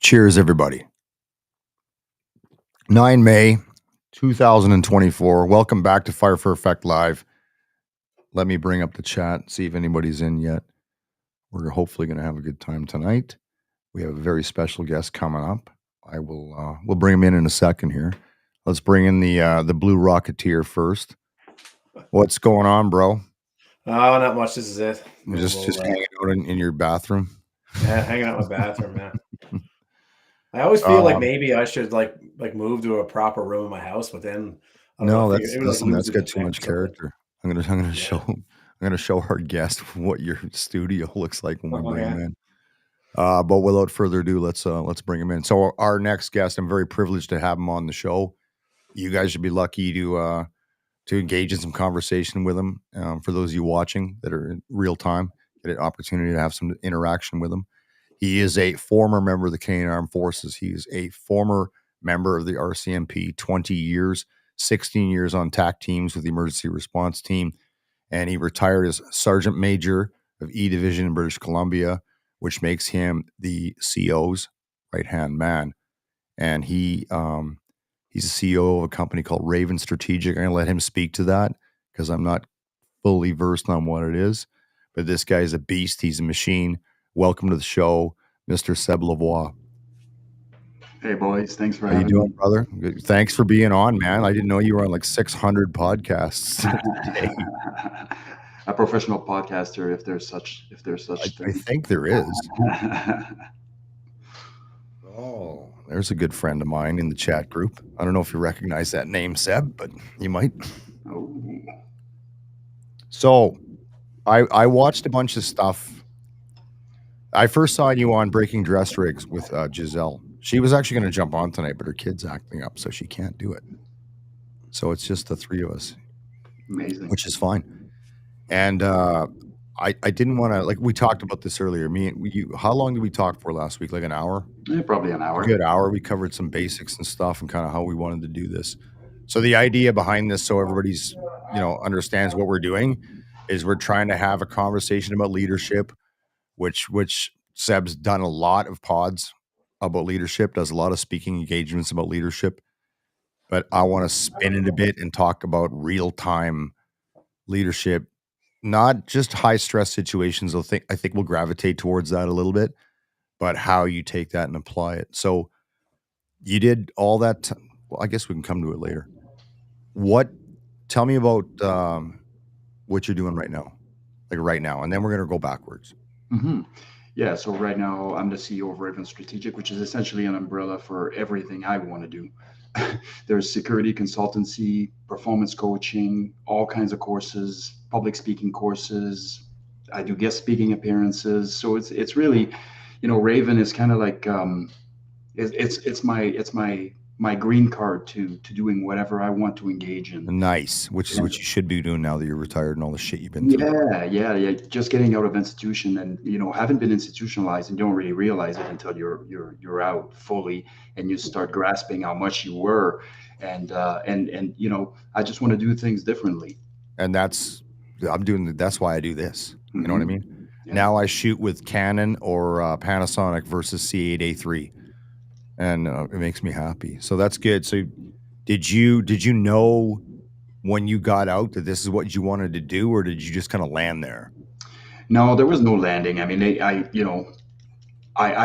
Cheers, everybody. 9 May 2024. Welcome back to Fire for Effect Live. Let me bring up the chat, see if anybody's in yet. We're hopefully going to have a good time tonight. We have a very special guest coming up. We'll bring him in a second here. Let's bring in the Blue Rocketeer first. What's going on, bro? Oh, not much. This is it. Just hanging out in your bathroom. Yeah, hanging out in my bathroom, man. I always feel like maybe I should like move to a proper room in my house, but then I don't know, that's got too much character. I'm gonna show our guest what your studio looks like when we bring him in. But without further ado, let's bring him in. So our next guest, I'm very privileged to have him on the show. You guys should be lucky to engage in some conversation with him. For those of you watching that are in real time, get an opportunity to have some interaction with him. He is a former member of the Canadian Armed Forces. He is a former member of the RCMP, 20 years, 16 years on TAC teams with the emergency response team. And he retired as Sergeant Major of E Division in British Columbia, which makes him the CO's right-hand man. And he's a CEO of a company called Raven Strategic. I'm going to let him speak to that because I'm not fully versed on what it is. But this guy is a beast. He's a machine. Welcome to the show, Mr. Seb Lavoie. Hey, boys. Thanks for having me. How you doing, brother? Good. Thanks for being on, man. I didn't know you were on like 600 podcasts today. A professional podcaster, if there's such I think there is. Oh, there's a good friend of mine in the chat group. I don't know if you recognize that name, Seb, but you might. Oh. So I watched a bunch of stuff. I first saw you on Breaking Dress Rigs with Giselle. She was actually going to jump on tonight, but her kid's acting up, so she can't do it. So it's just the three of us. Amazing. Which is fine. And I didn't want to, like we talked about this earlier. How long did we talk for last week? Like an hour? Yeah, probably an hour. A good hour. We covered some basics and stuff and kind of how we wanted to do this. So the idea behind this, so everybody's, understands what we're doing, is we're trying to have a conversation about leadership, which Seb's done a lot of pods about leadership, does a lot of speaking engagements about leadership. But I want to spin it a bit and talk about real-time leadership, not just high-stress situations. I think we'll gravitate towards that a little bit, but how you take that and apply it. So you did all that. Well, I guess we can come to it later. Tell me about what you're doing right now, and then we're going to go backwards. Mm-hmm. Yeah, so right now I'm the CEO of Raven Strategic, which is essentially an umbrella for everything I want to do. There's security consultancy, performance coaching, all kinds of courses, public speaking courses. I do guest speaking appearances. So it's really, Raven is kind of like it's my green card to doing whatever I want to engage in. Nice, which is what you should be doing now that you're retired and all the shit you've been through. Yeah. Just getting out of institution and haven't been institutionalized and don't really realize it until you're out fully and you start grasping how much you were, and I just want to do things differently. And that's why I do this. Mm-hmm. You know what I mean? Yeah. Now I shoot with Canon or Panasonic versus C8A3. And it makes me happy. So that's good. So did you know when you got out that this is what you wanted to do, or did you just kind of land there? No, there was no landing. I mean, I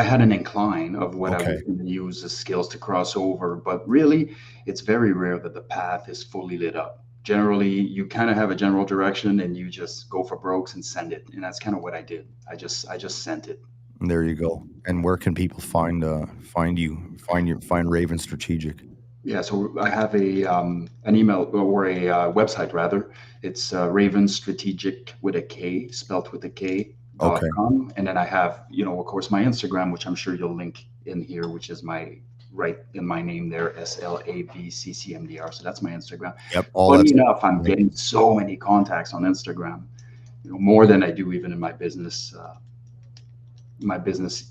had an incline of what Okay. I was going to use as skills to cross over, but really it's very rare that the path is fully lit up. Generally, you kind of have a general direction and you just go for brokes and send it. And that's kind of what I did. I just sent it. There you go. And where can people find Raven Strategic? Yeah, so I have an email or a website rather. It's Raven Strategic with a K, spelt with a K. Okay. .com. And then I have, of course, my Instagram, which I'm sure you'll link in here, which is right in my name there, SLAVCCMDR. So that's my Instagram. Yep. Funny enough, I'm getting so many contacts on Instagram, more than I do even in my business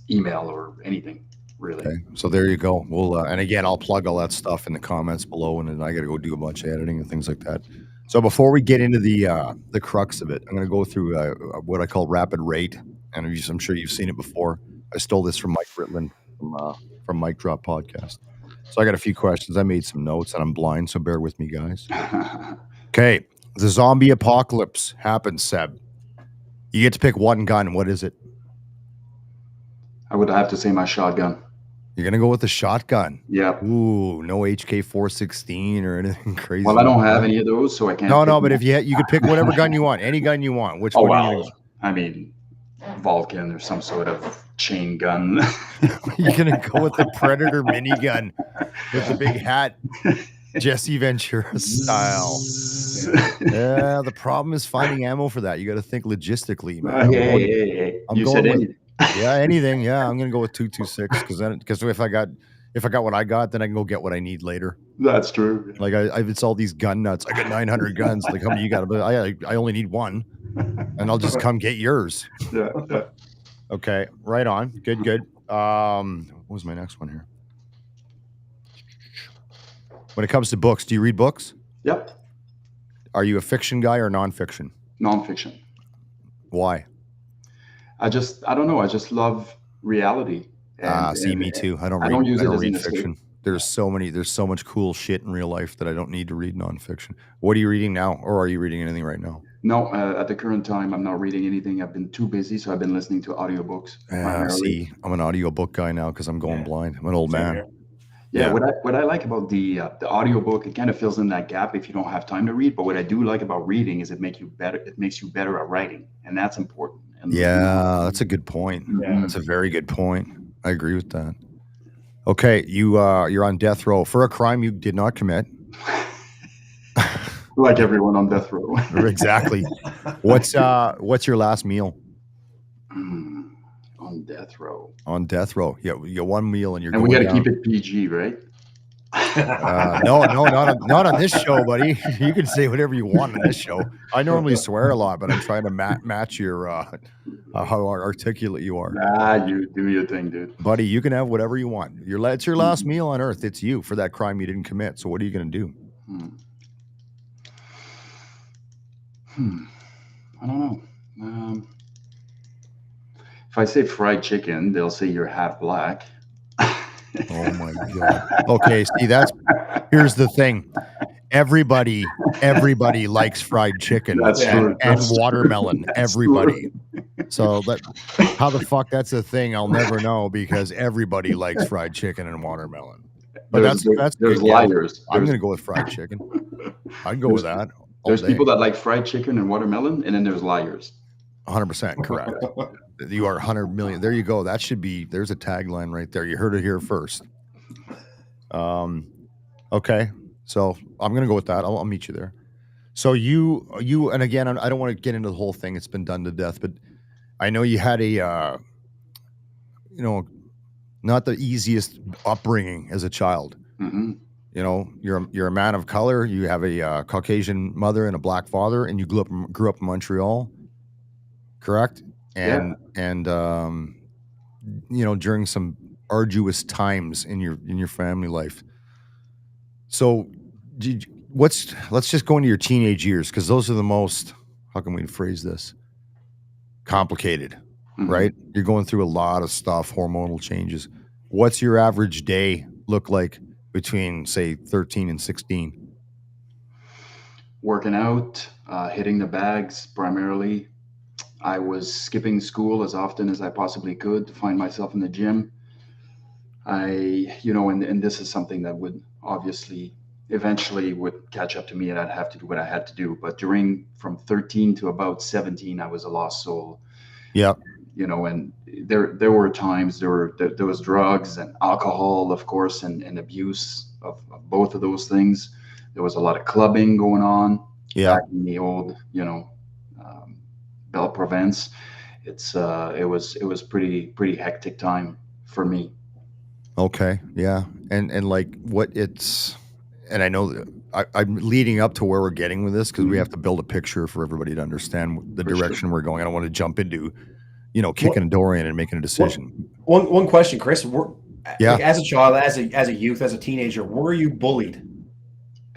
email or anything, really. Okay, so there you go. We'll and again, I'll plug all that stuff in the comments below, and then I got to go do a bunch of editing and things like that. So before we get into the crux of it, I'm going to go through what I call rapid rate, and I'm sure you've seen it before. I stole this from Mike Ritland from from Mic Drop Podcast. So I got a few questions. I made some notes, and I'm blind, so bear with me, guys. Okay, the zombie apocalypse happens, Seb. You get to pick one gun. What is it? I would have to say my shotgun. You're going to go with the shotgun? Yep. Ooh, no HK-416 or anything crazy. Well, I don't have any of those, so I can't. No, but if you could pick whatever gun you want, any gun you want. Which one are you going to go? I mean, Vulcan or some sort of chain gun. You're going to go with the Predator minigun with the big hat, Jesse Ventura style. Yeah, the problem is finding ammo for that. You got to think logistically, man. Hey. You said anything. Yeah, anything. Yeah, I'm going to go with 226 because if I got what I got, then I can go get what I need later. That's true. Like it's all these gun nuts. I got 900 guns. Like how many you got? But I only need one, and I'll just come get yours. Yeah. Okay, right on. Good. What was my next one here? When it comes to books, do you read books? Yep. Are you a fiction guy or nonfiction? Nonfiction. Why? I don't know. I just love reality. Me too. I don't read fiction. There's so much cool shit in real life that I don't need to read nonfiction. What are you reading now, or are you reading anything right now? No, at the current time, I'm not reading anything. I've been too busy, so I've been listening to audiobooks. I'm an audiobook guy now because I'm going blind. I'm an old man. Yeah. What I like about the audiobook, it kind of fills in that gap if you don't have time to read. But what I do like about reading is it makes you better at writing, and that's important. And that's a good point. Yeah. That's a very good point. I agree with that. Okay, you're on death row for a crime you did not commit. Like everyone on death row. Exactly. What's your last meal? On death row. On death row. Yeah, you get one meal and you're. And we got to keep it PG, right? No, not on this show, buddy. You can say whatever you want on this show. I normally swear a lot, but I'm trying to match your how articulate you are. You do your thing, dude. Buddy, you can have whatever you want. It's your last meal on earth. It's you for that crime you didn't commit. So what are you going to do? I don't know. If I say fried chicken, they'll say you're half black. Oh my God. Okay, see, here's the thing. Everybody likes fried chicken. That's true. And watermelon. Everybody. So how the fuck that's a thing, I'll never know, because everybody likes fried chicken and watermelon. But there's liars. I'm going to go with fried chicken. I'd go with that. There's people that like fried chicken and watermelon, and then there's liars. 100% correct. You are 100 million. There you go. There's a tagline right there. You heard it here first. Okay. So I'm going to go with that. I'll meet you there. So you, and again, I don't want to get into the whole thing. It's been done to death, but I know you had a, not the easiest upbringing as a child. Mm-hmm. You're a man of color. You have a Caucasian mother and a black father, and you grew up in Montreal, correct? And during some arduous times in your family life. So, let's just go into your teenage years, because those are the most, how can we phrase this? Complicated, right? You're going through a lot of stuff, hormonal changes. What's your average day look like between, say, 13 and 16? Working out, hitting the bags primarily. I was skipping school as often as I possibly could to find myself in the gym. And this is something that would obviously eventually would catch up to me, and I'd have to do what I had to do. But from 13 to about 17, I was a lost soul. Yeah. And there were times there was drugs and alcohol, of course, and abuse of both of those things. There was a lot of clubbing going on. Yeah. Back in the old, Belle Province. It was pretty hectic time for me. Okay. Yeah. And like and I know I'm leading up to where we're getting with this, because we have to build a picture for everybody to understand the direction we're going. I don't want to jump into, kicking a door in and making a decision. One question, Chris. Like, as a child, as a youth, as a teenager, were you bullied?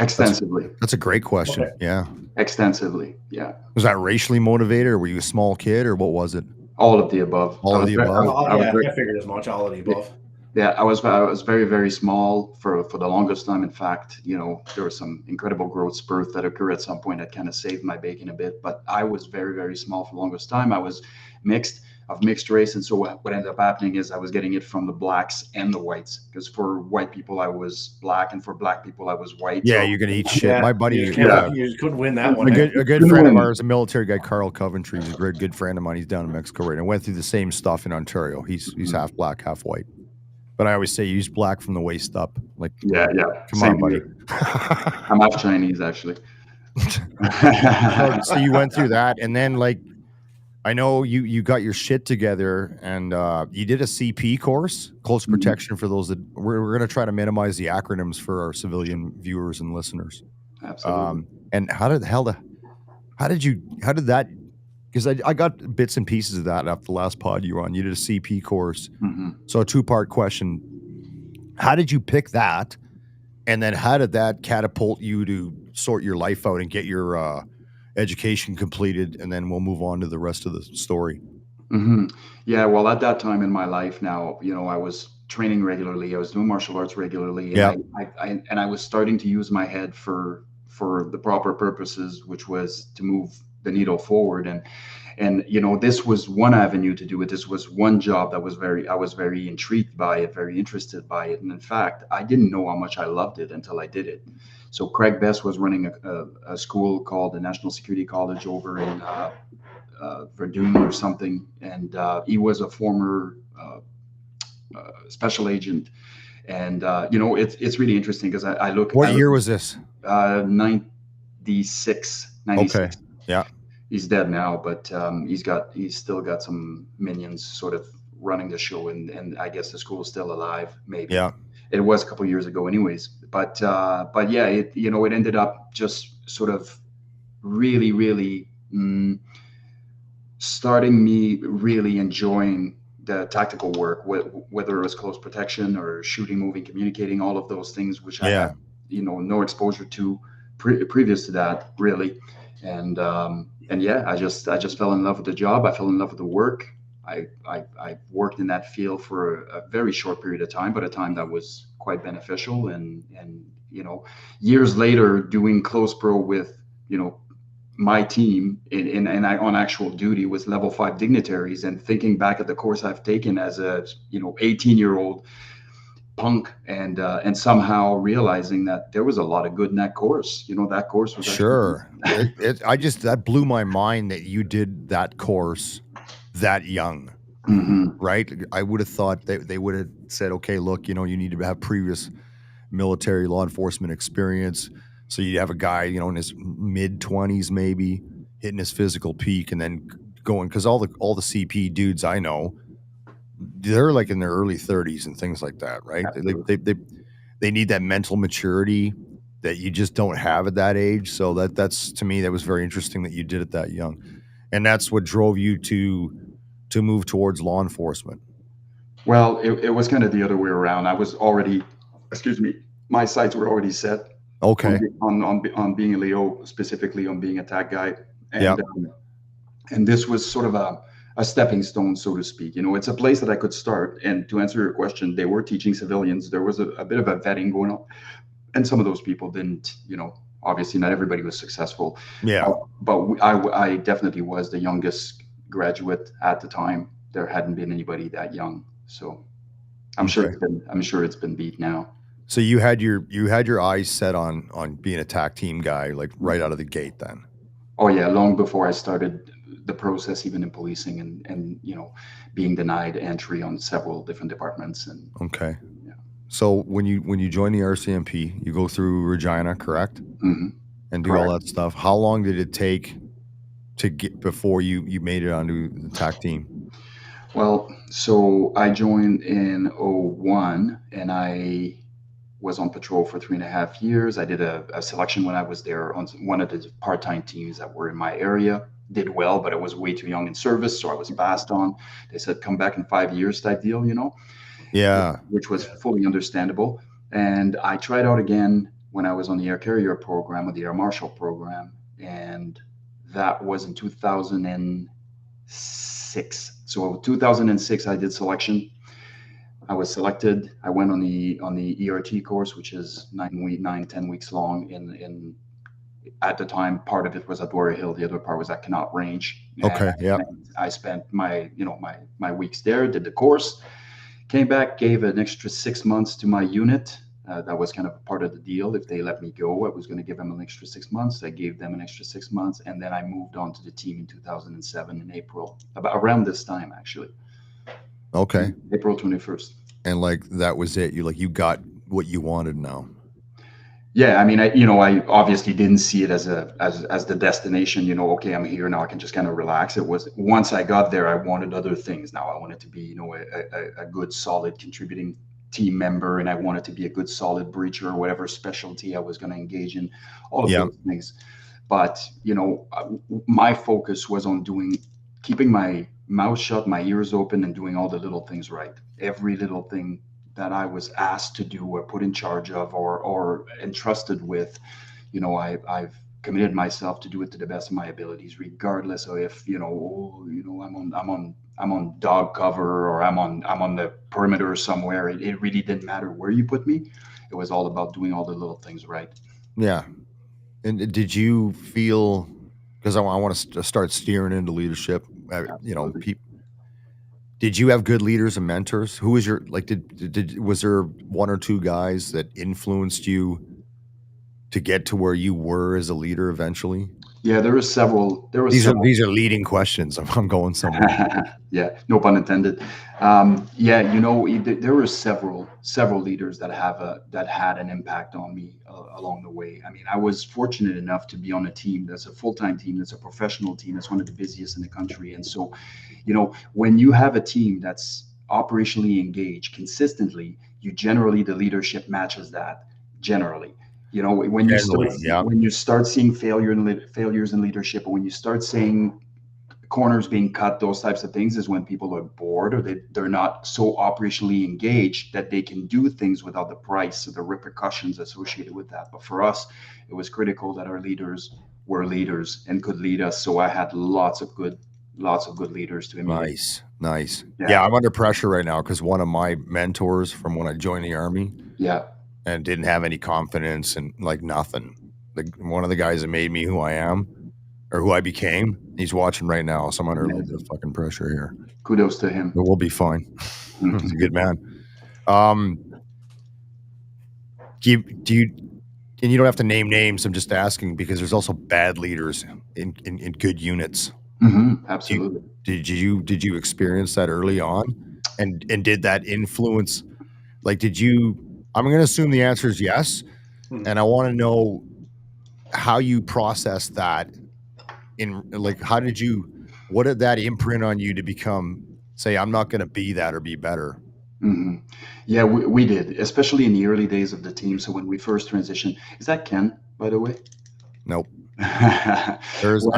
Extensively. That's a great question. Okay. Yeah. Extensively. Yeah. Was that racially motivated, or were you a small kid, or what was it? All of the above. All of the above. I figured as much. All of the above. Yeah, I was very, very small for the longest time. In fact, there was some incredible growth spurt that occurred at some point that kind of saved my bacon a bit. But I was very, very small for the longest time. I was mixed of mixed race, and so what ended up happening is I was getting it from the blacks and the whites. Because for white people I was black, and for black people I was white. Yeah, So you're gonna eat shit. Yeah, My buddy, you just couldn't win that one. a good Couldn't friend of win. ours, a military guy, Carl Coventry. He's a great good friend of mine. He's down in Mexico right now. Went through the same stuff in Ontario. He's half black, half white. But I always say use black from the waist up. Like, Yeah, come same on, buddy. here. I'm half Chinese, actually. So you went through that, and then like I know you got your shit together, and you did a CP course, close protection. For those that we're going to try to minimize the acronyms for our civilian viewers and listeners. Absolutely. And how did that? Because I got bits and pieces of that after the last pod you were on. You did a CP course, so a 2-part question: how did you pick that? And then how did that catapult you to sort your life out and get your education completed? And then we'll move on to the rest of the story. Yeah, well, at that time in my life now, I was training regularly. I was doing martial arts regularly, and I was starting to use my head for the proper purposes, which was to move the needle forward. And this was one avenue to do it. This was one job that I was very intrigued by it, very interested by it. And in fact, I didn't know how much I loved it until I did it. So Craig Best was running a school called the National Security College over in Verdun or something, and he was a former special agent. And it's really interesting because I look. What year was this? 96. Okay. Yeah. He's dead now, but he's still got some minions sort of running the show, and I guess the school is still alive. Maybe. Yeah. It was a couple of years ago, anyways. But yeah, it ended up just sort of really, really starting me really enjoying the tactical work, whether it was close protection or shooting, moving, communicating, all of those things, which I had no exposure to previous to that, really. And yeah, I just fell in love with the job. I fell in love with the work. I worked in that field for a very short period of time, but a time that was quite beneficial. And years later, doing close pro with my team and I on actual duty with level 5 dignitaries, and thinking back at the course I've taken as a 18-year-old punk, and somehow realizing that there was a lot of good in that course. That course was sure. That blew my mind that you did that course that young. Right? I would have thought they would have said, okay, look, you need to have previous military law enforcement experience. So you have a guy, in his mid-20s, maybe hitting his physical peak, and then going, because all the CP dudes I know, they're like in their early 30s and things like that, right? They need that mental maturity that you just don't have at that age. So that's to me, that was very interesting that you did it that young, and that's what drove you to move towards law enforcement. Well, it was kind of the other way around. I was already, my sights were already set. Okay. On being a Leo, specifically on being a tag guy, and and this was sort of a stepping stone, so to speak. It's a place that I could start. And to answer your question, they were teaching civilians. There was a bit of a vetting going on, and some of those people didn't. Obviously, not everybody was successful. Yeah, but I definitely was the youngest graduate at the time. There hadn't been anybody that young, so I'm sure it's been beat now. So you had your eyes set on being a TAC team guy, like right out of the gate then. Oh yeah, long before I started the process, even in policing, and being denied entry on several different departments. And okay, yeah. So when you join the RCMP, you go through Regina, correct? And do correct. All that stuff. How long did it take to get before you made it onto the TAC team? Well, so I joined in 2001, and I was on patrol for 3.5 years. I did a selection when I was there on one of the part-time teams that were in my area. Did well, but I was way too young in service, so I was passed on. They said, come back in 5 years type deal, Yeah. Which was fully understandable. And I tried out again when I was on the air carrier program or the air marshal program. And that was in 2006. So 2006, I did selection. I was selected. I went on the ERT course, which is 10 weeks long. In at the time, part of it was at Warrior Hill, the other part was at Cannot Range. And Okay. Yeah. I spent my weeks there, did the course, came back, gave an extra 6 months to my unit. That was kind of part of the deal. If they let me go, I was going to give them an extra 6 months. I gave them an extra 6 months, and then I moved on to the team in 2007 in April, about around this time actually. Okay. April 21st. And like that was it. You got what you wanted now. Yeah, I mean, I obviously didn't see it as the destination. Okay, I'm here now. I can just kind of relax. It was once I got there, I wanted other things. Now I wanted to be, a good, solid, contributing team member, and I wanted to be a good, solid breacher or whatever specialty I was going to engage in. All of those things, but my focus was on keeping my mouth shut, my ears open, and doing all the little things right. Every little thing that I was asked to do or put in charge of or entrusted with, I've committed myself to do it to the best of my abilities, regardless of if I'm on dog cover or I'm on the perimeter somewhere. It really didn't matter where you put me. It was all about doing all the little things right. Yeah. And did you feel, because I want to start steering into leadership, did you have good leaders and mentors? Who was your, like, was there one or two guys that influenced you to get to where you were as a leader eventually? Yeah, there were several. These are leading questions. I'm going somewhere. Yeah, no pun intended. There were several leaders that had an impact on me along the way. I mean, I was fortunate enough to be on a team that's a full-time team, that's a professional team, that's one of the busiest in the country. And so, when you have a team that's operationally engaged consistently, the leadership matches that generally. When you start seeing failures in leadership, or when you start seeing corners being cut, those types of things, is when people are bored or they're not so operationally engaged that they can do things without the price or the repercussions associated with that. But for us, it was critical that our leaders were leaders and could lead us. So I had lots of good leaders to emulate. Nice. Yeah, I'm under pressure right now because one of my mentors from when I joined the Army. Yeah. And didn't have any confidence and like nothing. Like one of the guys that made me who I am or who I became, he's watching right now. So I'm under a little bit of fucking pressure here. Kudos to him. But we'll be fine. He's a good man. Do you, and you don't have to name names. I'm just asking because there's also bad leaders in good units. Mm-hmm, absolutely. Did you experience that early on? And did that influence, like, I'm going to assume the answer is yes. And I want to know how you process that what did that imprint on you to become, say, I'm not going to be that or be better? Mm-hmm. Yeah, we did, especially in the early days of the team. So when we first transitioned, is that Ken, by the way? Nope. I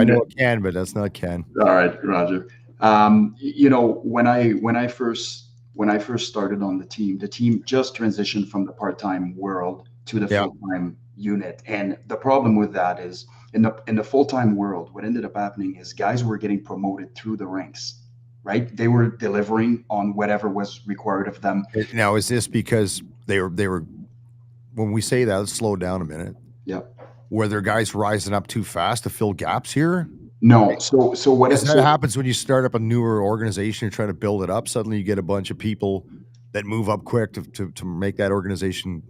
know it Ken, but that's not Ken. All right, Roger. When I first started on the team just transitioned from the part-time world to the full-time unit. And the problem with that is in the full-time world, what ended up happening is guys were getting promoted through the ranks, right? They were delivering on whatever was required of them. Now, is this because they were, when we say that, let's slow down a minute. Yep. Were there guys rising up too fast to fill gaps here? No. So what happens when you start up a newer organization, you're trying to build it up. Suddenly you get a bunch of people that move up quick to make that organization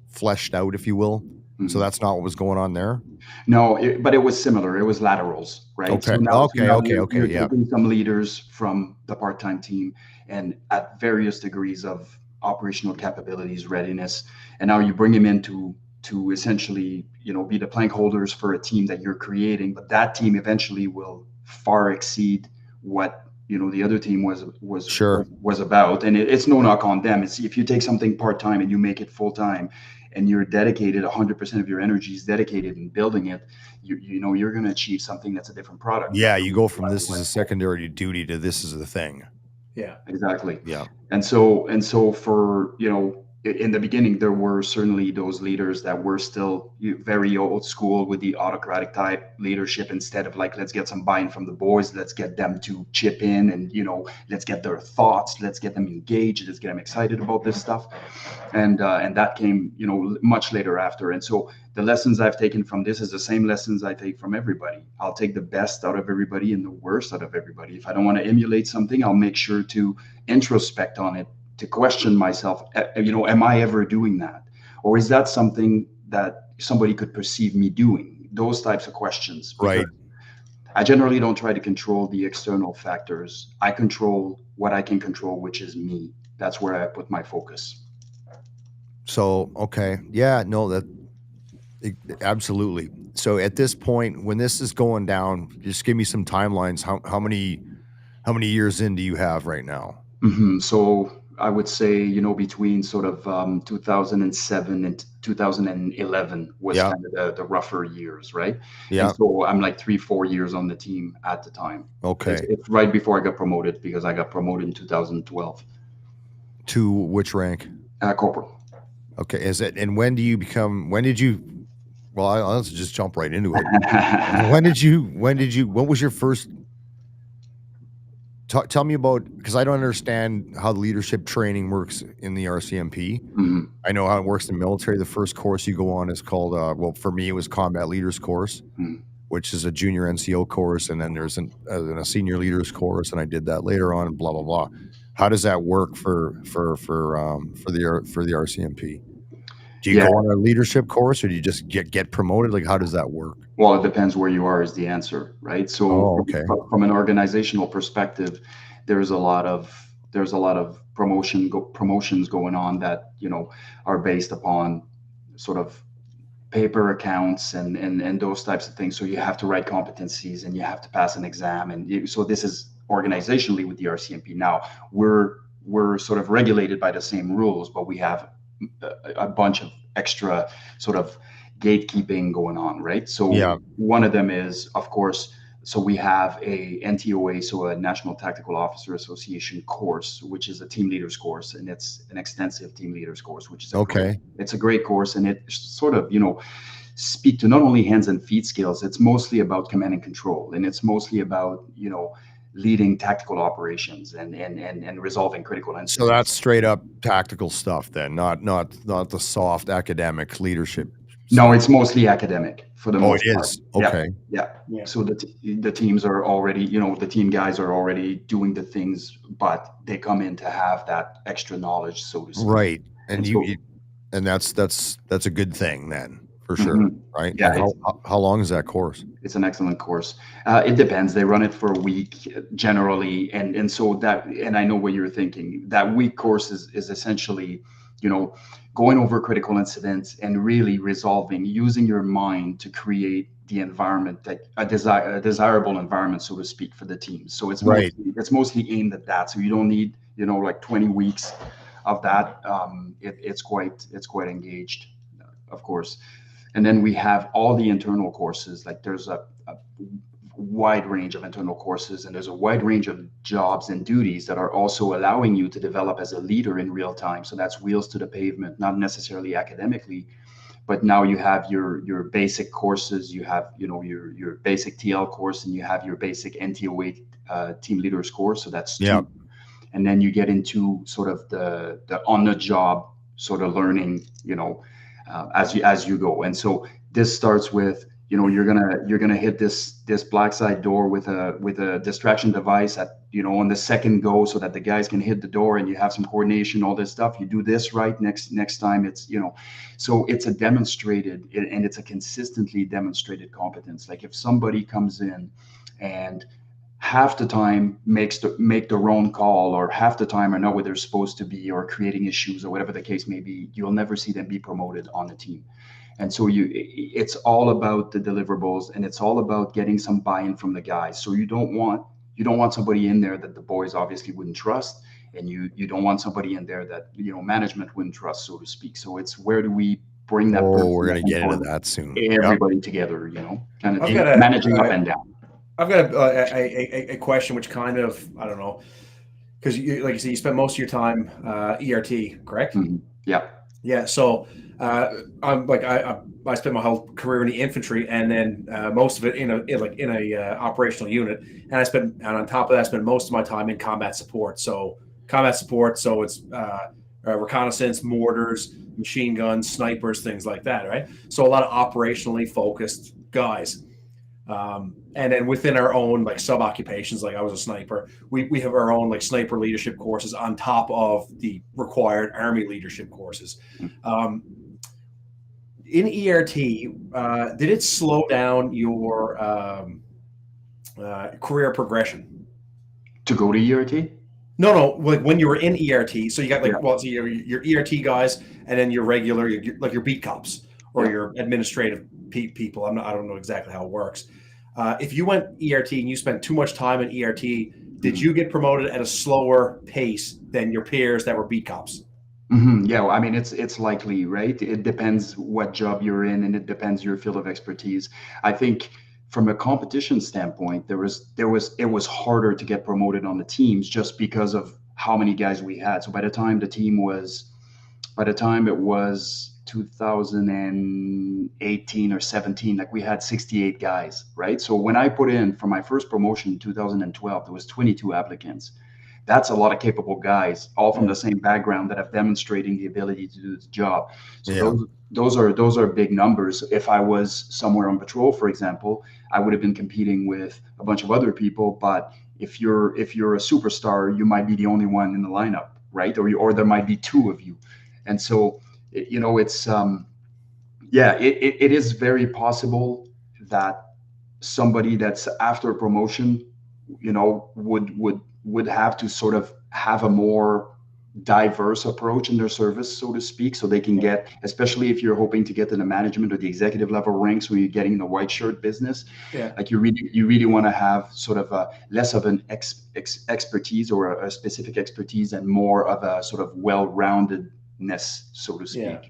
fleshed out, if you will. Mm-hmm. So that's not what was going on there? No, but it was similar. It was laterals, right? Okay. So now, You're taking some leaders from the part-time team and at various degrees of operational capabilities, readiness, and now you bring them into to essentially, be the plank holders for a team that you're creating, but that team eventually will far exceed what the other team was about. And it's no knock on them. It's if you take something part-time and you make it full-time, and you're dedicated, 100% of your energy is dedicated in building it, you're going to achieve something that's a different product. Yeah, you go from this is a secondary duty to this is the thing. Yeah, exactly. Yeah, and so for in the beginning, there were certainly those leaders that were still very old school with the autocratic type leadership. Instead of like, let's get some buy-in from the boys, let's get them to chip in, and let's get their thoughts, let's get them engaged, let's get them excited about this stuff. And that came much later after. And so the lessons I've taken from this is the same lessons I take from everybody. I'll take the best out of everybody and the worst out of everybody. If I don't want to emulate something, I'll make sure to introspect on it, to question myself, am I ever doing that? Or is that something that somebody could perceive me doing? Those types of questions. Right. I generally don't try to control the external factors. I control what I can control, which is me. That's where I put my focus. So, okay. Yeah, no, absolutely. So at this point, when this is going down, just give me some timelines. How many years in do you have right now? So I would say, between sort of 2007 and 2011 was kind of the rougher years, right? Yeah. And so I'm like 3-4 years on the team at the time. Okay. It's right before I got promoted, because I got promoted in 2012. To which rank? Corporal. Okay. And well, let's just jump right into it. What was your first, tell me about, because I don't understand how the leadership training works in the RCMP. Mm-hmm. I know how it works in the military. The first course you go on is called, well, for me, it was Combat Leaders Course, which is a junior NCO course. And then there's a senior leaders course. And I did that later on, and blah, blah, blah. How does that work for the RCMP? Do you go on a leadership course, or do you just get promoted? Like, how does that work? Well, it depends where you are is the answer, right? So from an organizational perspective, there's a lot of promotions going on that, are based upon sort of paper accounts and those types of things. So you have to write competencies and you have to pass an exam. And so this is organizationally with the RCMP. Now we're sort of regulated by the same rules, but we have a bunch of extra sort of gatekeeping going on, right? So one of them is, of course, so we have a NTOA, so a National Tactical Officer Association course, which is a team leaders course, and it's an extensive team leaders course, which is it's a great course, and it sort of, speak to not only hands and feet skills. It's mostly about command and control, and it's mostly about, leading tactical operations and resolving critical incidents. So that's straight up tactical stuff then, not the soft academic leadership. No, it's mostly academic for the most part. It is. Okay. Yeah. So the teams are already, the team guys are already doing the things, but they come in to have that extra knowledge, so to speak. Right. And that's a good thing then. For sure, right? Yeah. How long is that course? It's an excellent course. It depends. They run it for a week generally, and so that, and I know what you're thinking. That week course is essentially, going over critical incidents and really resolving, using your mind to create the environment, that a desirable environment, so to speak, for the team. So it's mostly aimed at that. So you don't need like 20 weeks of that. It's quite engaged, of course. And then we have all the internal courses. Like there's a wide range of internal courses, and there's a wide range of jobs and duties that are also allowing you to develop as a leader in real time. So that's wheels to the pavement, not necessarily academically, but now you have your basic courses. You have your basic TL course, and you have your basic NTOA team leaders course. So that's two. And then you get into sort of the on the job sort of learning, as you go. And so this starts with, you're gonna hit this black side door with a distraction device at on the second go, so that the guys can hit the door, and you have some coordination, all this stuff. You do this right next time. It's so it's a demonstrated, and it's a consistently demonstrated competence. Like if somebody comes in and half the time make the wrong call, or half the time are not where they're supposed to be, or creating issues, or whatever the case may be, you'll never see them be promoted on the team. And so it's all about the deliverables, and it's all about getting some buy-in from the guys. So you don't want somebody in there that the boys obviously wouldn't trust, and you don't want somebody in there that management wouldn't trust, so to speak. So it's where do we bring that? We're gonna get into that soon. Everybody together, kind of managing up and down. I've got a question, which kind of, I don't know, because like you said, you spent most of your time ERT, correct? Yeah. Yeah. So I'm like I spent my whole career in the infantry, and then most of it in a operational unit. And on top of that, I spent most of my time in combat support. So combat support. So it's reconnaissance, mortars, machine guns, snipers, things like that. Right. So a lot of operationally focused guys. And then within our own like sub occupations, like I was a sniper, we have our own like sniper leadership courses on top of the required Army leadership courses. Um, in ERT, did it slow down your career progression? To go to ERT? No, like when you were in ERT, so you got like, Yeah. well, so your ERT guys, and then your regular, like your beat cops or Yeah. your administrative people. I don't know exactly how it works. If you went ERT and you spent too much time in ERT, did you get promoted at a slower pace than your peers that were beat cops? Yeah, well, I mean, it's likely, right? It depends what job you're in, and it depends your field of expertise. I think from a competition standpoint, it was harder to get promoted on the teams just because of how many guys we had. So by the time it was 2018 or 17, like we had 68 guys, right? So when I put in for my first promotion in 2012, there was 22 applicants. That's a lot of capable guys, all from the same background that have demonstrating the ability to do the job. So Yeah. those are big numbers. If I was somewhere on patrol, for example, I would have been competing with a bunch of other people. But if you're a superstar, you might be the only one in the lineup, right? Or there might be two of you, and so it's it is very possible that somebody that's after promotion, would have to sort of have a more diverse approach in their service, so to speak, so they can get, especially if you're hoping to get to the management or the executive level ranks when you're getting in the white shirt business. Yeah. Like you really want to have sort of a less of an expertise or a specific expertise and more of a sort of well-roundedness, so to speak.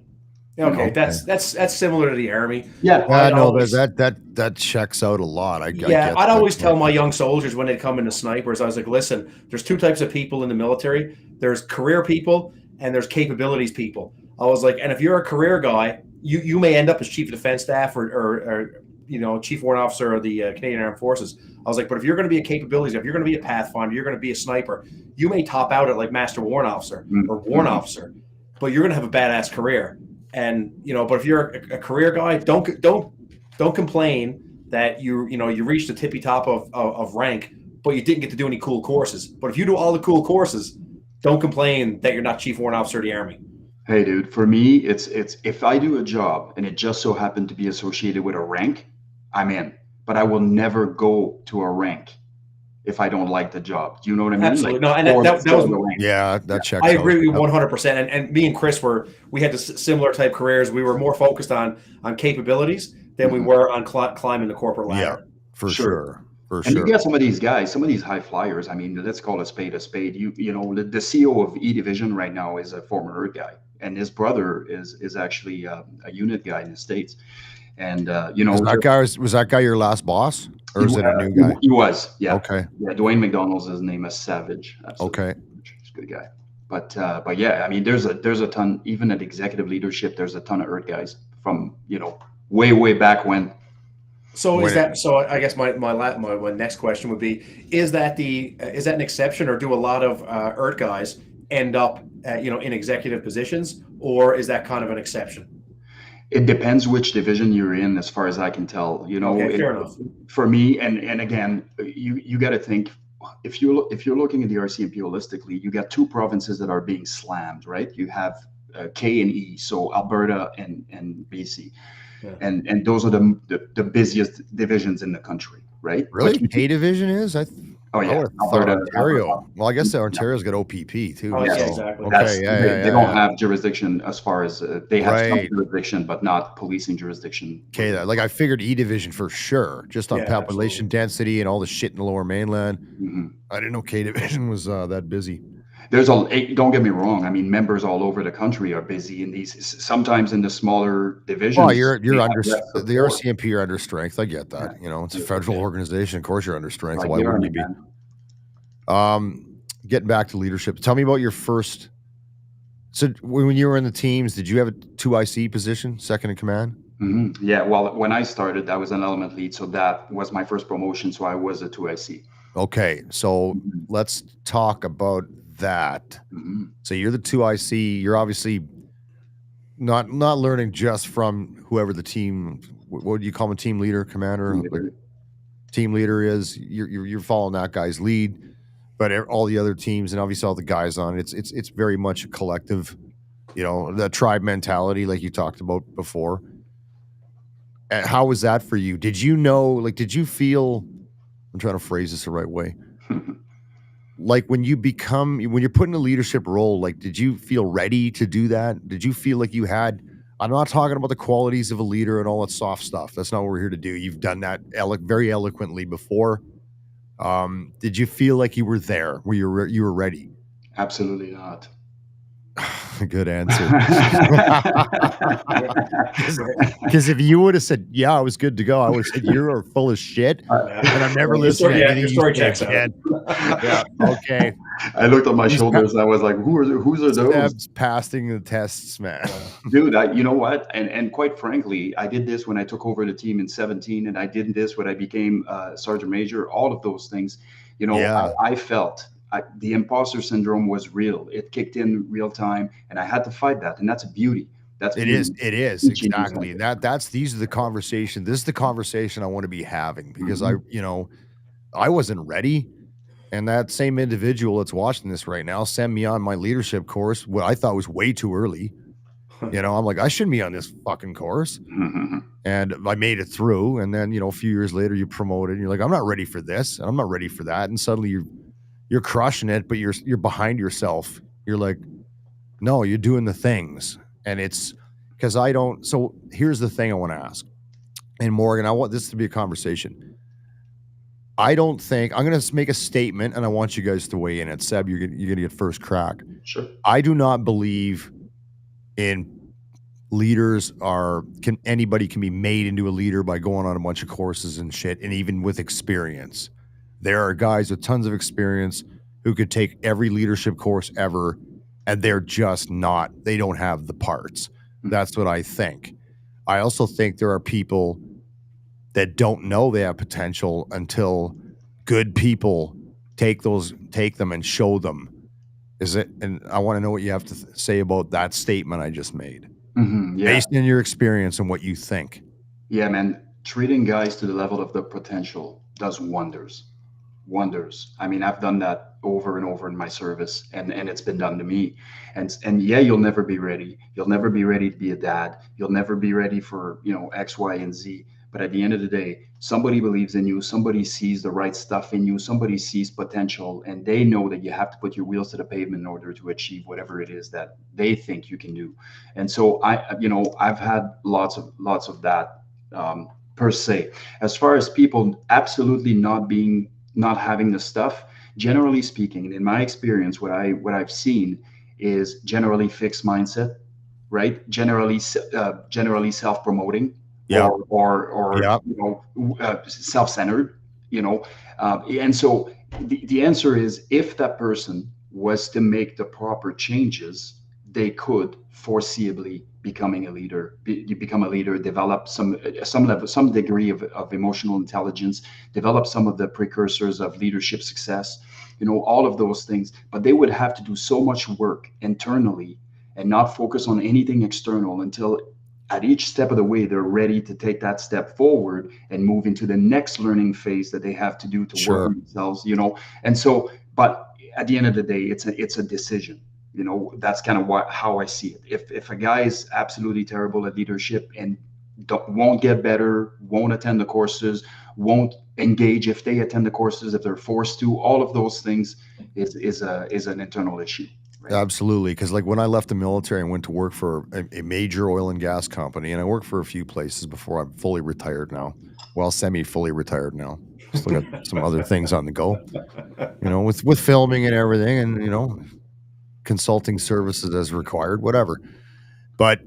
Yeah. Okay, that's similar to the Army. Yeah. I know that checks out a lot. I Yeah, get I'd that. always tell my young soldiers when they come into snipers, I was like, listen, there's two types of people in the military. There's career people and there's capabilities people. I was like, and if you're a career guy, you may end up as chief of defense staff or chief warrant officer of the Canadian Armed Forces. I was like, but if you're going to be a capabilities, if you're going to be a pathfinder, you're going to be a sniper, you may top out at like master warrant officer or warrant officer, but you're going to have a badass career. And but if you're a career guy, don't complain that you reached the tippy top of rank, but you didn't get to do any cool courses. But if you do all the cool courses, don't complain that you're not chief warrant officer of the Army. Hey, dude, for me, it's if I do a job and it just so happened to be associated with a rank, I'm in. But I will never go to a rank if I don't like the job. Do you know what I mean? Absolutely. Like, No, and that was yeah, that checks. I agree with you 100%. And me and Chris we had similar type careers. We were more focused on capabilities than we were on climbing the corporate ladder. Yeah, for sure. And you get some of these guys, some of these high flyers. I mean, let's call a spade a spade. The CEO of E Division right now is a former ERT guy, and his brother is actually a unit guy in the States. And was that guy your last boss, or is it a new guy? He was, yeah. Okay. Yeah, Dwayne McDonald's his name is Savage. Absolutely. Okay. He's a good guy. But yeah, I mean, there's a ton, even at executive leadership, there's a ton of ERT guys from way back when. So I guess my next question would be, is that an exception, or do a lot of ERT guys end up in executive positions, or is that kind of an exception? It depends which division you're in, as far as I can tell. Okay, fair enough. For me, and again, you got to think, if you're looking at the RCMP holistically, you got two provinces that are being slammed, right? You have K and E, so Alberta and BC. Yeah. And those are the busiest divisions in the country, right? Really? K division is? Alberta, Ontario. Well, I guess Ontario's got OPP too. Oh, yeah, exactly. Okay, they don't have jurisdiction, as far as they have some jurisdiction, but not policing jurisdiction. Okay, I figured E division for sure, just on population density and all the shit in the Lower Mainland. Mm-hmm. I didn't know K division was that busy. Don't get me wrong. I mean, members all over the country are busy in these. Sometimes in the smaller divisions. Oh, you're under the RCMP. You're under strength. I get that. Yeah. It's a federal organization. Of course, you're under strength. Why wouldn't you be? Getting back to leadership. Tell me about your first So when you were in the teams, did you have a 2IC position, second in command? Yeah, well, when I started, I was an element lead, so that was my first promotion. So I was a 2IC. Okay, so Mhm. let's talk about that. Mhm. So you're the 2IC. You're obviously not learning just from whoever the team. What do you call him? Team leader, commander, like team leader is. You're following that guy's lead, but all the other teams and obviously all the guys on it, it's very much a collective. You know, the tribe mentality, like you talked about before. How was that for you? Did you know? Like, did you feel? I'm trying to phrase this the right way. Like when you're put in a leadership role, like did you feel ready to do that? Did you feel like you had? I'm not talking about the qualities of a leader and all that soft stuff. That's not what we're here to do. You've done that very eloquently before. Did you feel like you were there? Were you were ready? Absolutely not. Good answer. Because if you would have said, "Yeah, I was good to go," I would have said, "You are full of shit," and I'm never listening to anything your you story say checks out. again. Yeah, okay. I looked at my shoulders. I was like, whose are those? Seb's passing the tests, man. Dude, you know what? And quite frankly, I did this when I took over the team in 17, and I did this when I became Sergeant Major. All of those things, Yeah. I felt the imposter syndrome was real. It kicked in real time, and I had to fight that. And that's a beauty. That's It beauty. is Teaching you exactly. something. That's these are the conversation. This is the conversation I want to be having because Mhm. I wasn't ready. And that same individual that's watching this right now sent me on my leadership course, what I thought was way too early. I'm like, I shouldn't be on this fucking course. And I made it through. And then, a few years later, you promoted. And you're like, I'm not ready for this. And I'm not ready for that. And suddenly you're crushing it, but you're behind yourself. You're like, no, you're doing the things. And it's because I don't. So here's the thing I want to ask. And Morgan, I want this to be a conversation. I don't think I'm going to make a statement, and I want you guys to weigh in. And Seb, you're going to get first crack. Sure. I do not believe in leaders anybody can be made into a leader by going on a bunch of courses and shit, and even with experience. There are guys with tons of experience who could take every leadership course ever, and they're just not. They don't have the parts. That's what I think. I also think there are people that don't know they have potential until good people take them and show them. Is it? And I want to know what you have to say about that statement I just made, Yeah. based on your experience and what you think. Yeah, man. Treating guys to the level of their potential does wonders. Wonders. I mean, I've done that over and over in my service, and it's been done to me. And yeah, you'll never be ready. You'll never be ready to be a dad. You'll never be ready for X, Y, and Z. But at the end of the day, somebody believes in you. Somebody sees the right stuff in you. Somebody sees potential, and they know that you have to put your wheels to the pavement in order to achieve whatever it is that they think you can do. And so I've had lots of that, per se. As far as people absolutely not having the stuff, generally speaking, and in my experience, what I've seen is generally fixed mindset, right? Generally self-promoting, Yeah. or Yeah. self-centered, and so the answer is, if that person was to make the proper changes, they could foreseeably become a leader, develop some level, some degree of emotional intelligence, develop some of the precursors of leadership success, all of those things. But they would have to do so much work internally and not focus on anything external until at each step of the way they're ready to take that step forward and move into the next learning phase that they have to do to work on themselves. And so, but at the end of the day, it's a decision. That's kind of how I see it. If a guy is absolutely terrible at leadership and won't get better, won't attend the courses, won't engage if they attend the courses, if they're forced to, all of those things is an internal issue. Right? Absolutely. Because like when I left the military and went to work for a major oil and gas company, and I worked for a few places before I'm fully retired now. Well, semi-fully retired now. Still got some other things on the go, with filming and everything, and consulting services as required, whatever. But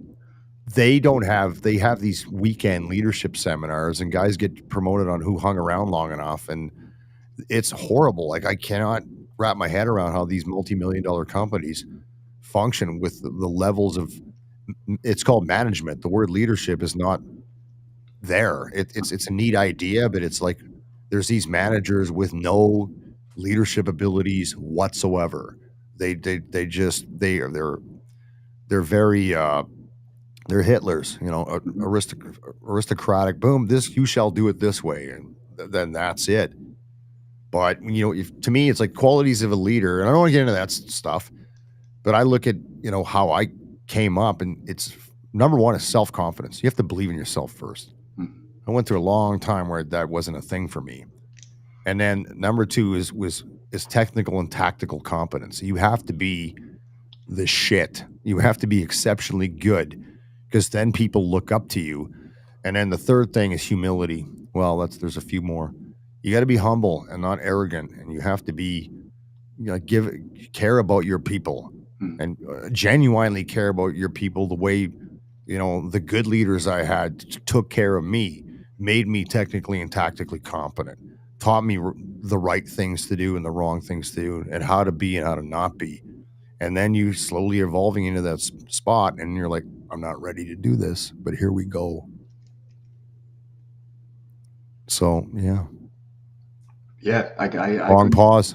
they have these weekend leadership seminars, and guys get promoted on who hung around long enough, and it's horrible. Like I cannot wrap my head around how these multi-million-dollar companies function with the levels of, it's called management. The word leadership is not there. It's a neat idea, but it's like there's these managers with no leadership abilities whatsoever. They just they're very they're Hitlers, you know, aristocratic. Boom, this, you shall do it this way, and then that's it. But you know, to me, it's like qualities of a leader, and I don't want to get into that stuff. But I look at, you know, how I came up, and it's number one is self confidence. You have to believe in yourself first. I went through a long time where that wasn't a thing for me, and then number two is technical and tactical competence. You have to be the shit. You have to be exceptionally good, because then people look up to you. And then the third thing is humility. Well, there's a few more. You got to be humble and not arrogant, and you have to be, you know, care about your people, and genuinely care about your people the way, you know, the good leaders I had took care of me, made me technically and tactically competent, taught me the right things to do and the wrong things to do, and how to be and how to not be. And then you slowly evolving into that spot, and you're like, I'm not ready to do this, but here we go. So, yeah. Yeah, Long pause.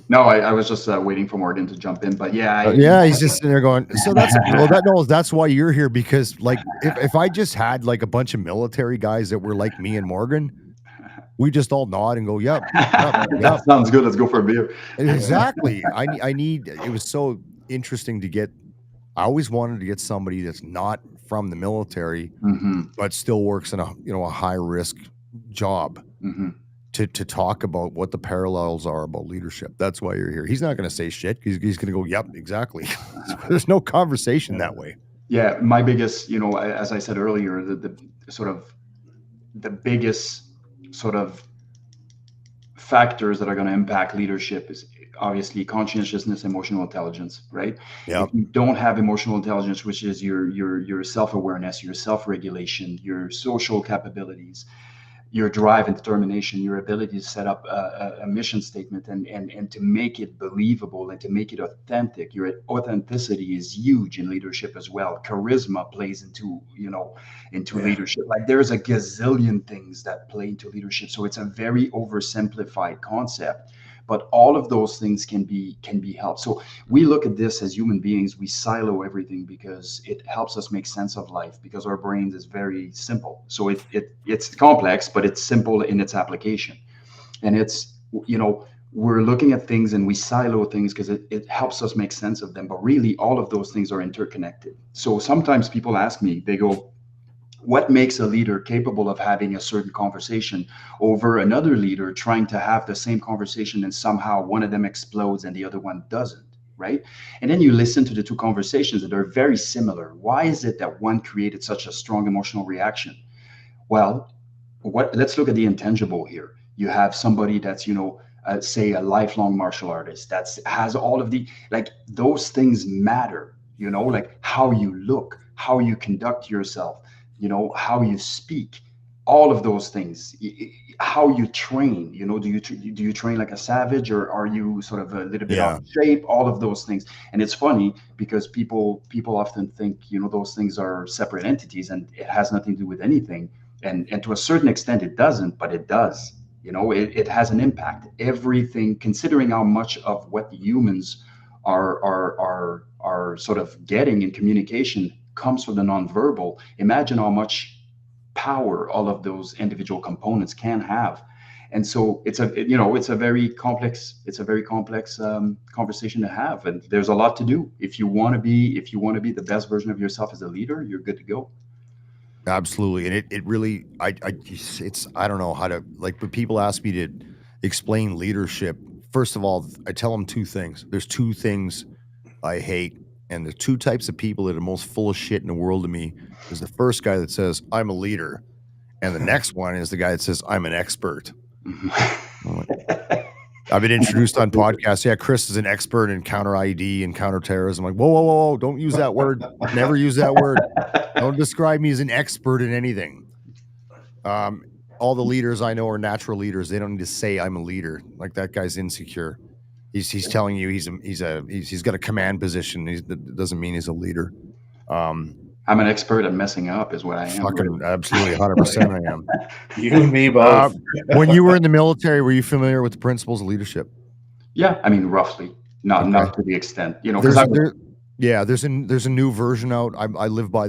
No, I was just waiting for Morgan to jump in, but yeah. Yeah, he's just sitting there going, so that's why you're here, because like if I just had like a bunch of military guys that were like me and Morgan, we just all nod and go, yep. That sounds good. Let's go for a beer. Exactly. I need, it was so interesting to get, I always wanted to get somebody that's not from the military, but still works in a high risk job, to talk about what the parallels are about leadership. That's why you're here. He's not going to say shit. He's going to go, yep, exactly. There's no conversation that way. Yeah. My biggest, you know, as I said earlier, the sort of the biggest sort of factors that are going to impact leadership is obviously conscientiousness, emotional intelligence, right? Yep. If you don't have emotional intelligence, which is your self-awareness, your self-regulation, your social capabilities, your drive and determination, your ability to set up a mission statement and to make it believable and to make it authentic. Your authenticity is huge in leadership as well. Charisma plays into leadership. Like there's a gazillion things that play into leadership. So it's a very oversimplified concept, but all of those things can be helped. So we look at this as human beings, we silo everything because it helps us make sense of life, because our brains is very simple. So it's complex, but it's simple in its application. And it's, you know, we're looking at things and we silo things because it helps us make sense of them. But really, all of those things are interconnected. So sometimes people ask me, they go, what makes a leader capable of having a certain conversation over another leader trying to have the same conversation, and somehow one of them explodes and the other one doesn't, right? And then you listen to the two conversations that are very similar. Why is it that one created such a strong emotional reaction? Well, let's look at the intangible here. You have somebody that's, you know, say a lifelong martial artist that has all of the, like, those things matter, you know, like how you look, how you conduct yourself, you know, how you speak, all of those things, how you train, you know, do you train like a savage, or are you sort of a little bit off shape, all of those things. And it's funny because people often think, you know, those things are separate entities and it has nothing to do with anything. And to a certain extent it doesn't, but it does. You know, it has an impact. Everything, considering how much of what humans are sort of getting in communication comes from the nonverbal. Imagine how much power all of those individual components can have. And so it's a very complex conversation to have, and there's a lot to do. If you want to be the best version of yourself as a leader, you're good to go. Absolutely. And it really, I don't know how to, like, when people ask me to explain leadership, first of all, I tell them two things. There's two things I hate. And the two types of people that are most full of shit in the world to me is the first guy that says, I'm a leader. And the next one is the guy that says, I'm an expert. I've been introduced on podcasts. Yeah, Chris is an expert in counter ID and counterterrorism. I'm like, whoa. Don't use that word. Never use that word. Don't describe me as an expert in anything. All the leaders I know are natural leaders. They don't need to say I'm a leader. Like, that guy's insecure. He's telling you he's got a command position. That doesn't mean he's a leader. I'm an expert at messing up, is what I am. Fucking absolutely 100% I am. You and me both. When you were in the military, were you familiar with the principles of leadership? Yeah, I mean, roughly, not to the extent, because there's a new version out. I live by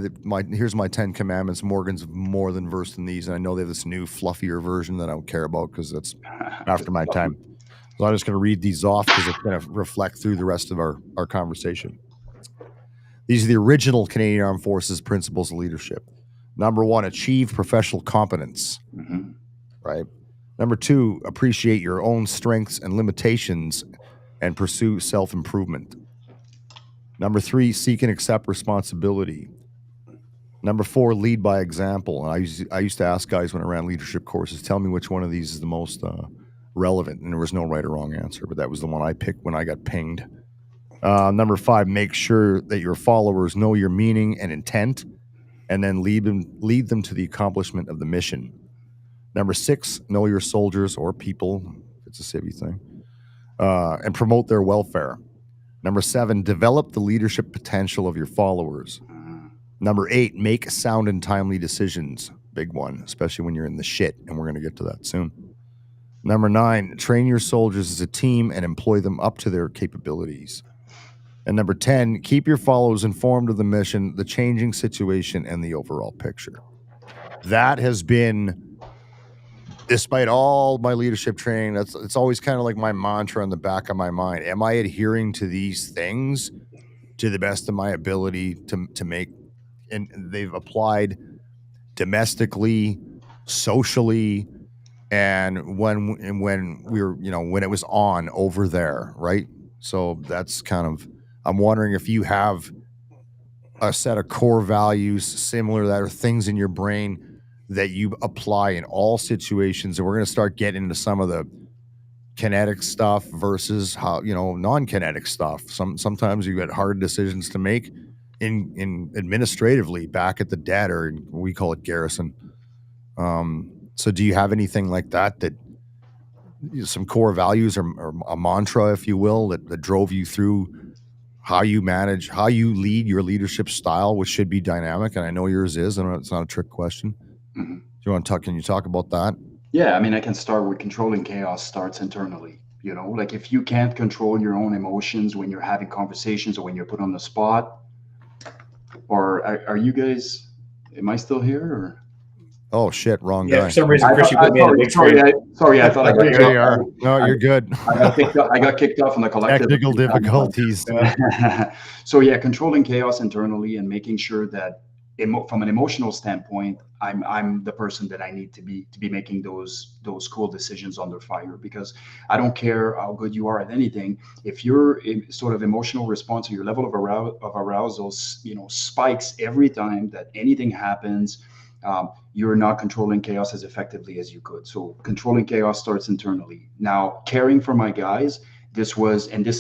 here's my 10 commandments. Morgan's more than versed in these, and I know they have this new fluffier version that I don't care about because that's after my time. So I'm just going to read these off because it's going to reflect through the rest of our conversation. These are the original Canadian Armed Forces principles of leadership. Number 1, achieve professional competence. Mm-hmm. Right. Number 2, appreciate your own strengths and limitations and pursue self-improvement. Number 3, seek and accept responsibility. Number 4, lead by example. And I used to ask guys when I ran leadership courses, tell me which one of these is the most relevant. And there was no right or wrong answer, but that was the one I picked when I got pinged. Number 5, make sure that your followers know your meaning and intent, and then lead them to the accomplishment of the mission. Number 6, know your soldiers or people, if it's a civvy thing, and promote their welfare. Number 7, develop the leadership potential of your followers. Number 8, make sound and timely decisions. Big one, especially when you're in the shit, and we're going to get to that soon. Number 9, train your soldiers as a team and employ them up to their capabilities. And number 10, keep your followers informed of the mission, the changing situation, and the overall picture. That has been, despite all my leadership training, it's always kind of like my mantra in the back of my mind. Am I adhering to these things to the best of my ability to make, and they've applied domestically, socially, and when we were, when it was on over there, right? So that's kind of, I'm wondering if you have a set of core values similar to that, or things in your brain that you apply in all situations. And we're going to start getting into some of the kinetic stuff versus how, non-kinetic stuff. Sometimes you get hard decisions to make in administratively back at the dead, or we call it garrison. So do you have anything like that some core values or a mantra, if you will, that drove you through how you manage, how you lead your leadership style, which should be dynamic? And I know yours is, and it's not a trick question. Mm-hmm. Can you talk about that? Yeah, I mean, I can start with controlling chaos starts internally. Like if you can't control your own emotions when you're having conversations or when you're put on the spot, or are you guys, am I still here? Or? Oh shit, wrong guy. For some reason, Chris, you put me in a big screen. Sorry, I thought I got kicked off. No, you're good. I got kicked off on the collective. Technical difficulties. So yeah, controlling chaos internally and making sure that from an emotional standpoint, I'm the person that I need to be making those cool decisions under fire, because I don't care how good you are at anything. If your sort of emotional response or your level of arousal, spikes every time that anything happens, you're not controlling chaos as effectively as you could. So controlling chaos starts internally. Now, caring for my guys, this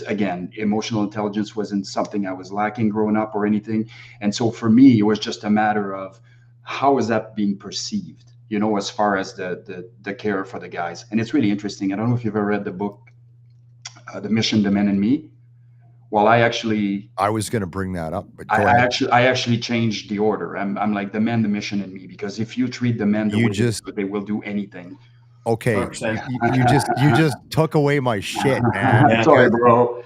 again, emotional intelligence wasn't something I was lacking growing up or anything. And so for me, it was just a matter of how is that being perceived, as far as the care for the guys. And it's really interesting. I don't know if you've ever read the book, The Mission, The Men in Me. Well, I was going to bring that up, but I actually changed the order. I'm like the men, the mission, and me, because if you treat the men the way they will do anything. Okay, you just took away my shit, man. Yeah. Sorry, bro.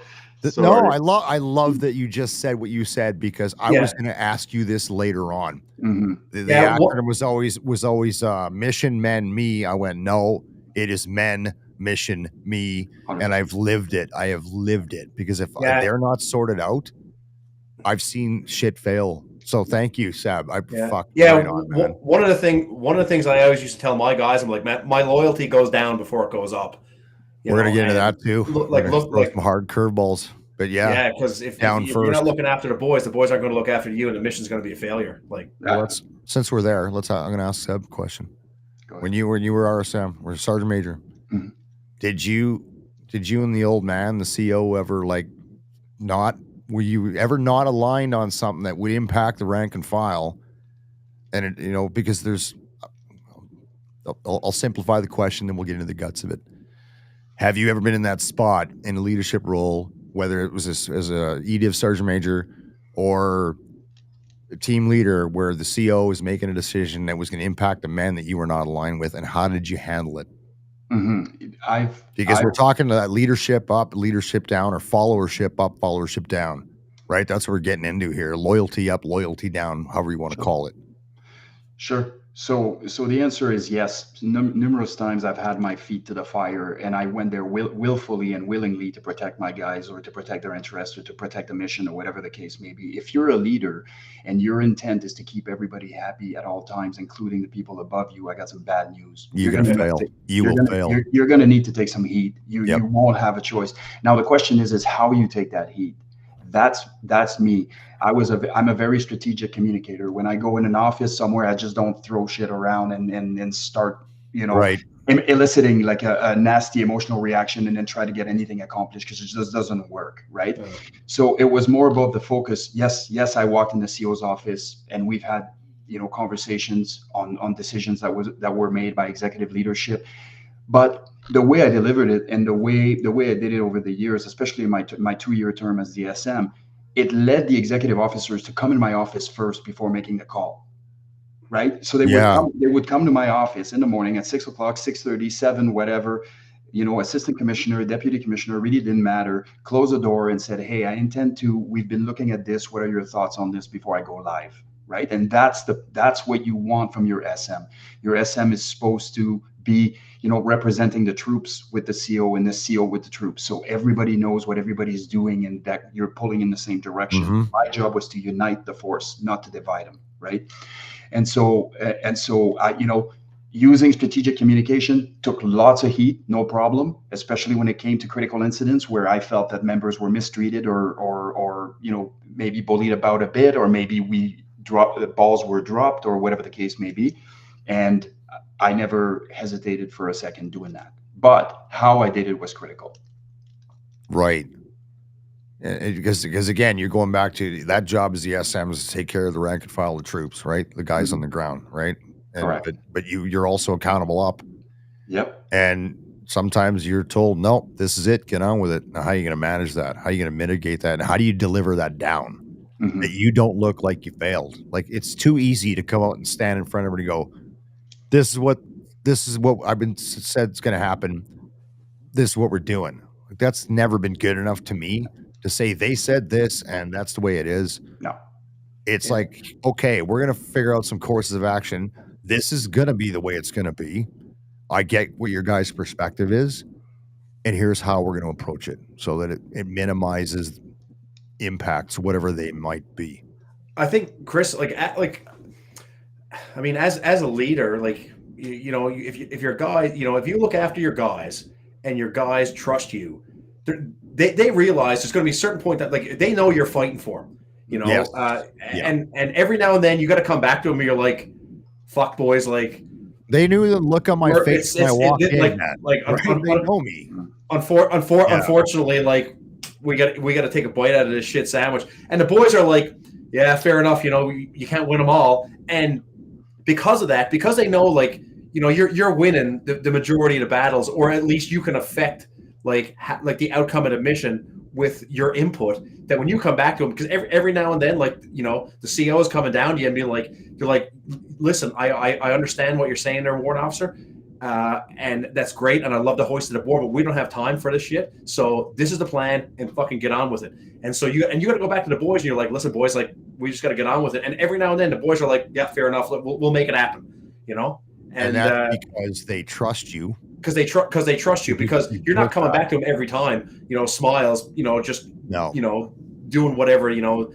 No, I love that you just said what you said, because I was going to ask you this later on. Mm-hmm. The acronym was always mission, men, me. I went, no, it is men, mission, me, 100%. And I've lived it. I have lived it, because if they're not sorted out, I've seen shit fail. So thank you, Seb. Right on, man. One of the things I always used to tell my guys, I'm like, man, my loyalty goes down before it goes up. We're gonna get into that too. Look some hard curveballs, but because if you're not looking after the boys aren't going to look after you, and the mission's going to be a failure. Since we're there, I'm going to ask Seb a question. When you were RSM, or Sergeant Major, mm-hmm. Did you and the old man, the CO, were you ever not aligned on something that would impact the rank and file? And because I'll simplify the question, then we'll get into the guts of it. Have you ever been in that spot in a leadership role, whether it was as a EDIV Sergeant Major or a team leader, where the CO is making a decision that was going to impact the men that you were not aligned with, and how did you handle it? Because we're talking to that leadership up, leadership down, or followership up, followership down, right? That's what we're getting into here. Loyalty up, loyalty down, however you want to call it. Sure. So the answer is yes. Numerous times I've had my feet to the fire, and I went there willfully and willingly to protect my guys, or to protect their interests, or to protect the mission, or whatever the case may be. If you're a leader and your intent is to keep everybody happy at all times, including the people above you, I got some bad news. You're going to fail. You will fail. You're going to need to take some heat. You won't have a choice. Now the question is how you take that heat. That's me. I'm a very strategic communicator. When I go in an office somewhere, I just don't throw shit around and start, right, eliciting like a nasty emotional reaction and then try to get anything accomplished, because it just doesn't work, right? So it was more about the focus. Yes, I walked in the CO's office and we've had conversations on decisions that were made by executive leadership. But the way I delivered it and the way I did it over the years, especially in my 2-year term as the SM, it led the executive officers to come in my office first before making the call, right? So they would come to my office in the morning at 6 o'clock, 6:30, 7, whatever, assistant commissioner, deputy commissioner, really didn't matter, close the door and said, hey, we've been looking at this. What are your thoughts on this before I go live, right? And that's what you want from your SM. Your SM is supposed to be representing the troops with the CO and the CO with the troops, so everybody knows what everybody's doing and that you're pulling in the same direction. My job was to unite the force, not to divide them, right? And so I, using strategic communication took lots of heat, no problem, especially when it came to critical incidents where I felt that members were mistreated or maybe bullied about a bit, or maybe the balls were dropped, or whatever the case may be. And I never hesitated for a second doing that. But how I did it was critical. Right. Because again, you're going back to that job as the SM is to take care of the rank and file of troops, right? The guys on the ground, right? Correct. But you're also accountable up. Yep. And sometimes you're told, no, this is it. Get on with it. Now, how are you going to manage that? How are you going to mitigate that? And how do you deliver that down? That you don't look like you failed. Like, it's too easy to come out and stand in front of everybody and go, this is what I've been said is going to happen. This is what we're doing. Like, that's never been good enough to me to say they said this and that's the way it is. No. It's like, okay, we're going to figure out some courses of action. This is going to be the way it's going to be. I get what your guys' perspective is, and here's how we're going to approach it so that it minimizes impacts, whatever they might be. I think, Chris, I mean, as a leader, like, if your guy, if you look after your guys and your guys trust you, they realize there's going to be a certain point that, like, they know you're fighting for them, Yes. and every now and then you got to come back to them and you're like, fuck, boys, like, they knew the look on my face when I walked in. They know me. Unfortunately, like, we got to take a bite out of this shit sandwich, and the boys are like, yeah, fair enough. You can't win them all, and because of that, because they know, like, you're winning the majority of the battles, or at least you can affect like the outcome of the mission with your input. That when you come back to them, because every now and then, like, the CO is coming down to you and being like, you're like, listen, I understand what you're saying there, warrant officer, and that's great, and I'd love to hoist it aboard, but we don't have time for this shit. So this is the plan, and fucking get on with it. And so you got to go back to the boys, and you're like, listen, boys, like, we just got to get on with it. And every now and then, the boys are like, yeah, fair enough, we'll make it happen, And that's because they trust you. Because they trust you, because you're not coming back to them every time, smiles, just doing whatever the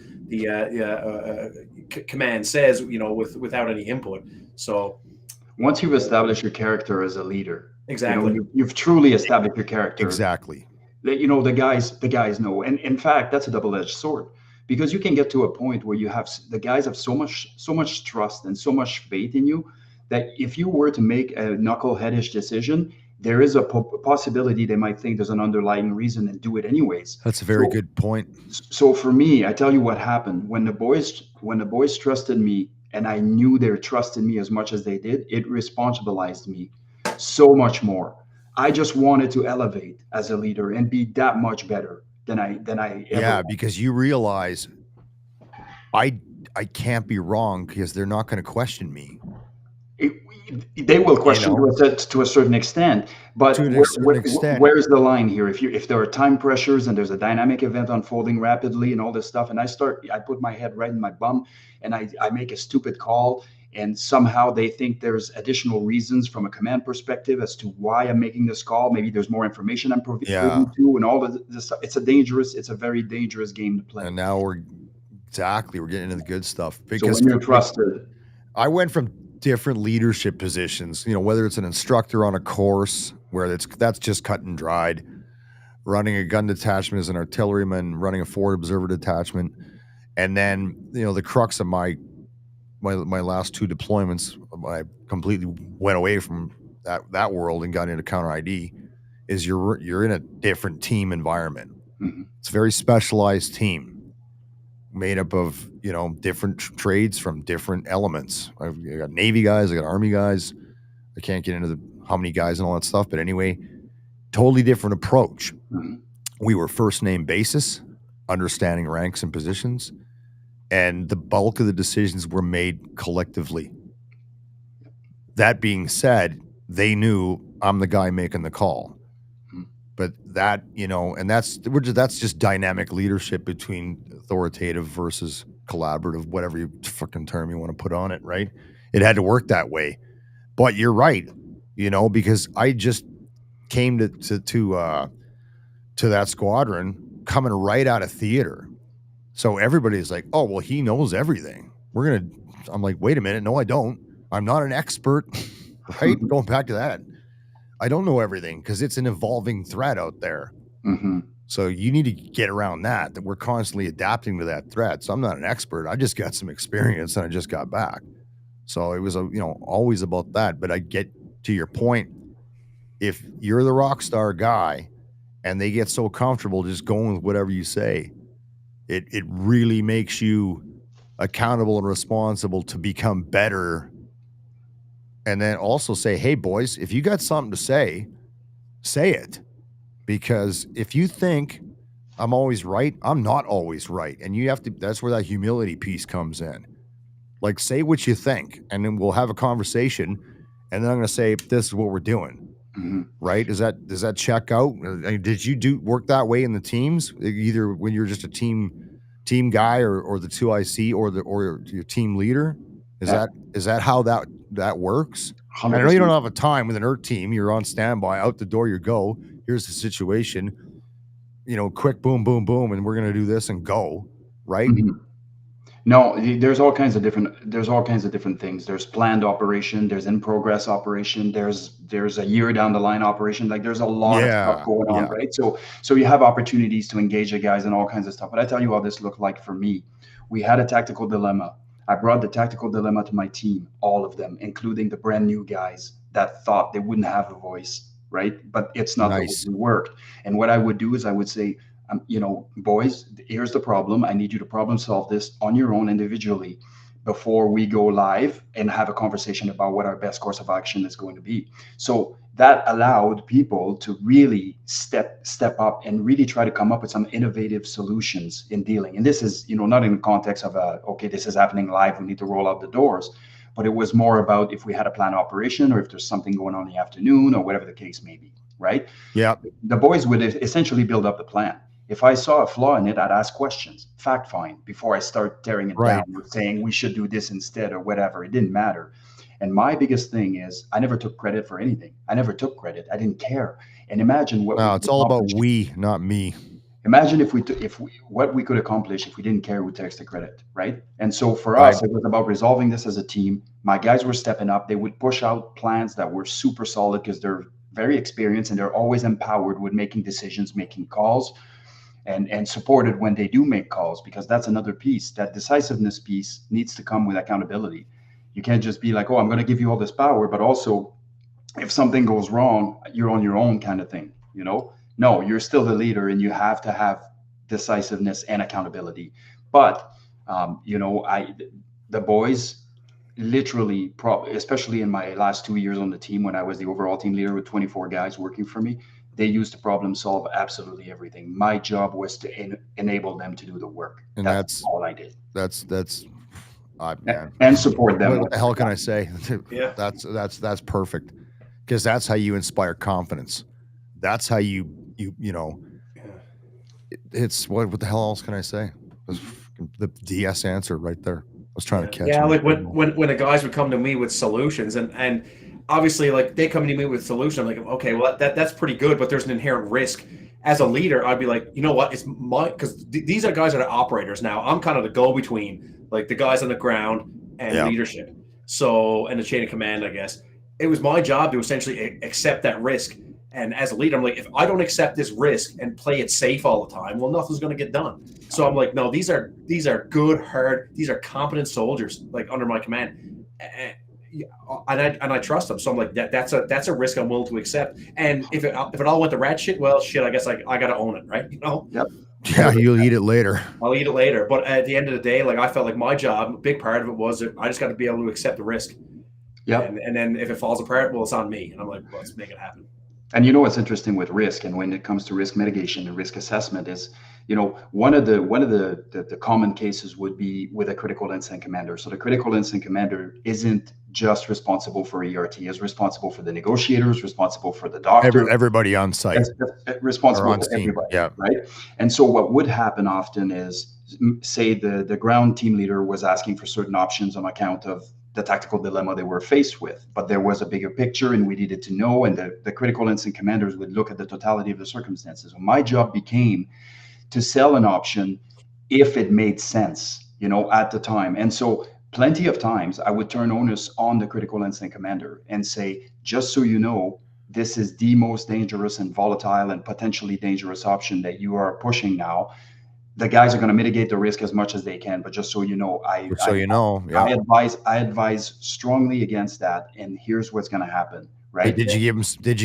command says, without any input. So once you've established your character as a leader, exactly, you've truly established your character. Exactly. The guys know, and in fact, that's a double-edged sword, because you can get to a point where the guys have so much trust and so much faith in you that if you were to make a knuckleheadish decision, there is a possibility they might think there's an underlying reason and do it anyways. That's a very good point. So for me, I tell you what happened when the boys trusted me, and I knew they trusted me as much as they did. It responsibilized me so much more. I just wanted to elevate as a leader and be that much better than I ever Yeah, was. because you realize I I can't be wrong because they're not going to question me. It, they will You question know, to a certain extent, to but certain extent. where's the line here? If there are time pressures and there's a dynamic event unfolding rapidly and all this stuff, and I put my head right in my bum, and I make a stupid call, and somehow they think there's additional reasons from a command perspective as to why I'm making this call. Maybe there's more information I'm privy Yeah, to, and all of this stuff. It's a very dangerous game to play. and now we're getting into the good stuff So because when you're like trusted, I went from different leadership positions, whether it's an instructor on a course where that's just cut and dried, running a gun detachment as an artilleryman, running a forward observer detachment, and then the crux of my last two deployments, I completely went away from that world and got into counter ID. Is you're in a different team environment. mhm, It's a very specialized team made up of different trades from different elements. I got Navy guys, I got Army guys. I can't get into how many guys and all that stuff, but anyway, totally different approach. mhm, We were first name basis, understanding ranks and positions, and the bulk of the decisions were made collectively. That being said, they knew I'm the guy making the call. mhm, But and that's just dynamic leadership between authoritative versus collaborative, whatever fucking term you want to put on it, right? It had to work that way. But you're right, because I just came to that squadron coming right out of theater. So everybody's like, "Oh, well, he knows everything." I'm like, "Wait a minute, no, I don't. I'm not an expert." Right? Going back to that. I don't know everything because it's an evolving threat out there. mhm, So you need to get around that we're constantly adapting to that threat. So I'm not an expert. I just got some experience and I just got back. So it was always about that. But I get to your point. If you're the rock star guy and they get so comfortable just going with whatever you say, it really makes you accountable and responsible to become better. And then also say, hey boys, if you got something to say it. Because if you think I'm always right, I'm not always right. And that's where that humility piece comes in. Like, say what you think, and then we'll have a conversation. And then I'm going to say, this is what we're doing. mhm. Right? Does that check out? Did you work that way in the teams? Either when you're just a team guy or the 2IC or your team leader? Is Yeah, that how that works? And I know you don't 100%. have a time with an ERT team. You're on standby, out the door you go. Here's the situation. Quick, boom, boom, boom, and we're gonna do this and go. Right? Mhm. No, there's all kinds of different things. There's planned operation, there's in progress operation, there's a year down the line operation. Like there's a lot of stuff Yeah. going on, Yeah. right? So you have opportunities to engage the guys and all kinds of stuff. But I tell you how this looked like for me. We had a tactical dilemma. I brought the tactical dilemma to my team, all of them, including the brand new guys that thought they wouldn't have a voice, right? But it's not the way Nice. we worked. And what I would do is I would say, boys, here's the problem. I need you to problem solve this on your own individually before we go live and have a conversation about what our best course of action is going to be. So that allowed people to really step up and really try to come up with some innovative solutions in dealing. And this is, not in the context of okay, this is happening live, we need to roll out the doors. But it was more about if we had a planned operation or if there's something going on in the afternoon or whatever the case may be, right? Yeah. The boys would essentially build up the plan. If I saw a flaw in it, I'd ask questions, fact find before I start tearing it down Right. or saying we should do this instead or whatever. It didn't matter. And my biggest thing is I never took credit for anything. I never took credit. I didn't care. And imagine what we No, could it's all about accomplish. we, not me. Imagine if we what we could accomplish if we didn't care who takes the credit, right? And so for Right. us, it was about resolving this as a team. My guys were stepping up. They would push out plans that were super solid because they're very experienced and they're always empowered with making decisions, making calls and supported when they do make calls, because that's another piece. That decisiveness piece needs to come with accountability. You can't just be like, oh, I'm going to give you all this power, but also if something goes wrong, you're on your own kind of thing. No, you're still the leader and you have to have decisiveness and accountability. But I the boys, literally, especially in my last 2 years on the team when I was the overall team leader with 24 guys working for me, they used to problem solve absolutely everything. My job was to enable them to do the work. And That's all I did. that's man, And support them. what the hell can I say? Yeah. That's perfect, because that's how you inspire confidence. That's how you know. It's what the hell else can I say? The DS answer right there. I was trying to catch. Yeah, him. like when the guys would come to me with solutions, and obviously like they come to me with solutions, I'm like, okay, well that's pretty good, but there's an inherent risk. As a leader, I'd be like, you know what, it's my, because these are guys that are operators now. I'm kind of the go between, like the guys on the ground and leadership. So, and the chain of command, I guess. It was my job to essentially accept that risk. And as a leader, I'm like, if I don't accept this risk and play it safe all the time, well, nothing's going to get done. So I'm like, no, these are good, hard, these are competent soldiers, like under my command, and I trust them. So I'm like, that's a risk I'm willing to accept. And if it all went to rat shit, well, shit, I guess I got to own it, right? You know? Yep. Yeah, you'll eat it later. I'll eat it later. But at the end of the day, like I felt like my job, a big part of it was that I just got to be able to accept the risk. Yeah. And then if it falls apart, well, it's on me. And I'm like, well, let's make it happen. And you know what's interesting with risk, and when it comes to risk mitigation and risk assessment, is one of the common cases would be with a critical incident commander. So the critical incident commander isn't just responsible for ERT; is responsible for the negotiators, responsible for the doctor, everybody on site, responsible for everybody. Yeah. Right. And so what would happen often is, say the ground team leader was asking for certain options on account of the tactical dilemma they were faced with, but there was a bigger picture and we needed to know, and the critical incident commanders would look at the totality of the circumstances. So my job became to sell an option if it made sense, at the time. And so plenty of times I would turn onus on the critical incident commander and say, just so you know, this is the most dangerous and volatile and potentially dangerous option that you are pushing now. The guys are going to mitigate the risk as much as they can, but just so you know, I advise strongly against that, and here's what's going to happen. Right? Did you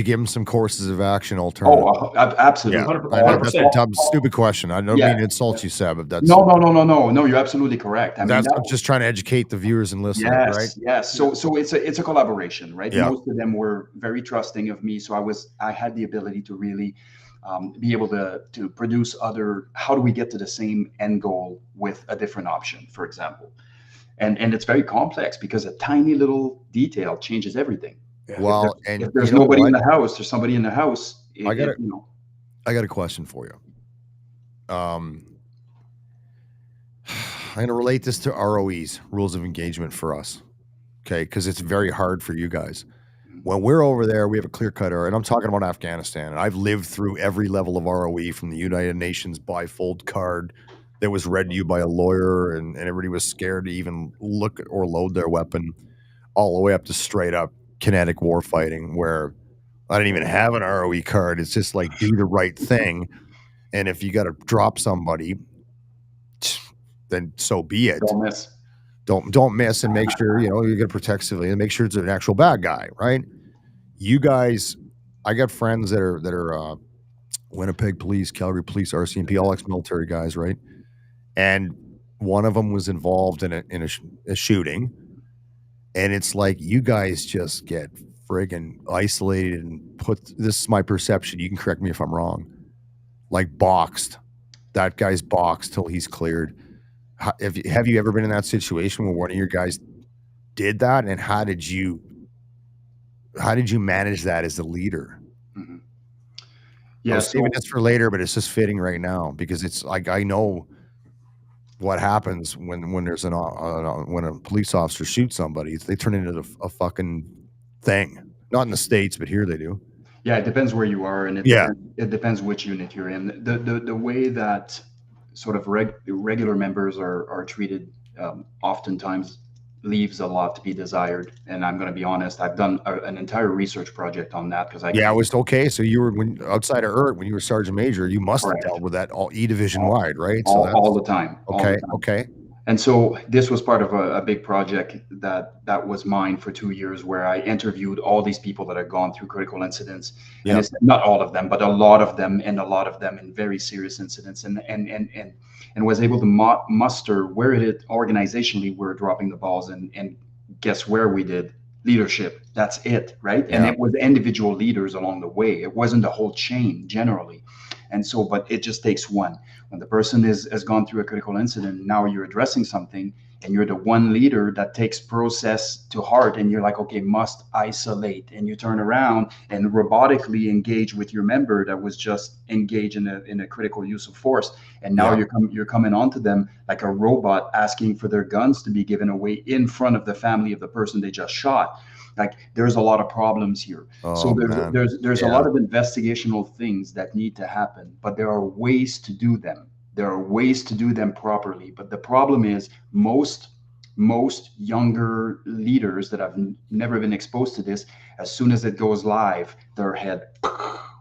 give him some courses of action alternative? Oh, absolutely. Yeah. That's a dumb, stupid question. I don't mean to insult you, Seb. If that's no. You're absolutely correct. I'm just trying to educate the viewers and listeners. Yes, right? Yes. So it's a collaboration, right? Yeah. Most of them were very trusting of me, so I had the ability to really be able to produce how do we get to the same end goal with a different option, for example. And it's very complex because a tiny little detail changes everything. Well, if there's nobody in the house, there's somebody in the house. I got a question for you. I'm going to relate this to ROEs, rules of engagement for us. Okay. Because it's very hard for you guys. When we're over there, we have a clear-cut error, and I'm talking about Afghanistan, and I've lived through every level of ROE, from the United Nations bifold card that was read to you by a lawyer, and everybody was scared to even look or load their weapon, all the way up to straight-up kinetic war fighting, where I didn't even have an ROE card. It's just like, do the right thing, and if you got to drop somebody, then so be it. Don't miss. Don't miss, and make sure you're going to protect civilians and make sure it's an actual bad guy, right? You guys, I got friends that are Winnipeg Police, Calgary Police, RCMP, all ex-military guys, right? And one of them was involved in a shooting, and it's like you guys just get friggin' isolated and this is my perception. You can correct me if I'm wrong. Like boxed. That guy's boxed till he's cleared. Have you ever been in that situation where one of your guys did that, and how did you manage that as the leader? Mm-hmm. Yeah, I was saving this for later, but it's just fitting right now because it's like I know what happens when there's when a police officer shoots somebody. They turn into a fucking thing. Not in the States, but here they do. Yeah, it depends where you are, and it depends which unit you're in. The way that sort of regular members are treated oftentimes leaves a lot to be desired. And I'm going to be honest, I've done an entire research project on that because it was okay. So you were outside of ERT when you were Sergeant Major, you must have dealt with that all E division wide, right? So all the time. Okay. And so this was part of a big project that was mine for 2 years, where I interviewed all these people that had gone through critical incidents. Yeah. And it's not all of them, but a lot of them, and a lot of them in very serious incidents, and was able to muster where it organizationally we're dropping the balls and guess where we did? Leadership. That's it, right? And Yeah. it was individual leaders along the way. It wasn't the whole chain generally. And so, but it just takes one. When the person has gone through a critical incident, now you're addressing something, and you're the one leader that takes process to heart, and you're like, okay, must isolate, and you turn around and robotically engage with your member that was just engaged in a critical use of force, and now Yeah. you're coming onto them like a robot, asking for their guns to be given away in front of the family of the person they just shot. Like, there's a lot of problems here. So Oh man. there's a Yeah. lot of investigational things that need to happen, but there are ways to do them. There are ways to do them properly. But the problem is most younger leaders that have never been exposed to this, as soon as it goes live, their head,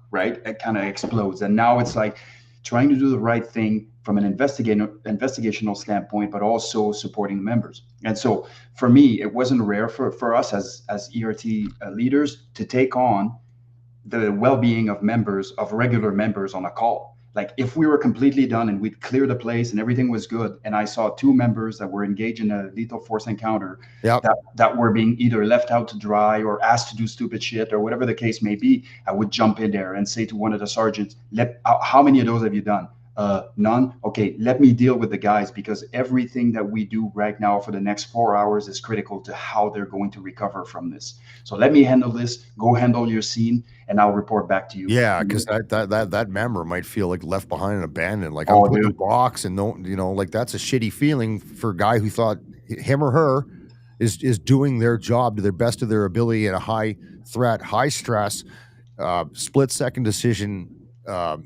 right, it kind of explodes. And now it's like trying to do the right thing from an investigational standpoint, but also supporting the members. And so for me, it wasn't rare for us as ERT leaders to take on the well-being of members, of regular members on a call. Like, if we were completely done and we'd cleared the place and everything was good, and I saw two members that were engaged in a lethal force encounter, Yep. that were being either left out to dry or asked to do stupid shit or whatever the case may be, I would jump in there and say to one of the sergeants, how many of those have you done? None. Okay, let me deal with the guys, because everything that we do right now for the next 4 hours is critical to how they're going to recover from this. So let me handle this. Go handle your scene, and I'll report back to you. Yeah, because that member might feel like left behind and abandoned. Like, I'm Oh, put in a dude. box, and no, like, that's a shitty feeling for a guy who thought him or her is doing their job to their best of their ability in a high threat, high stress, split second decision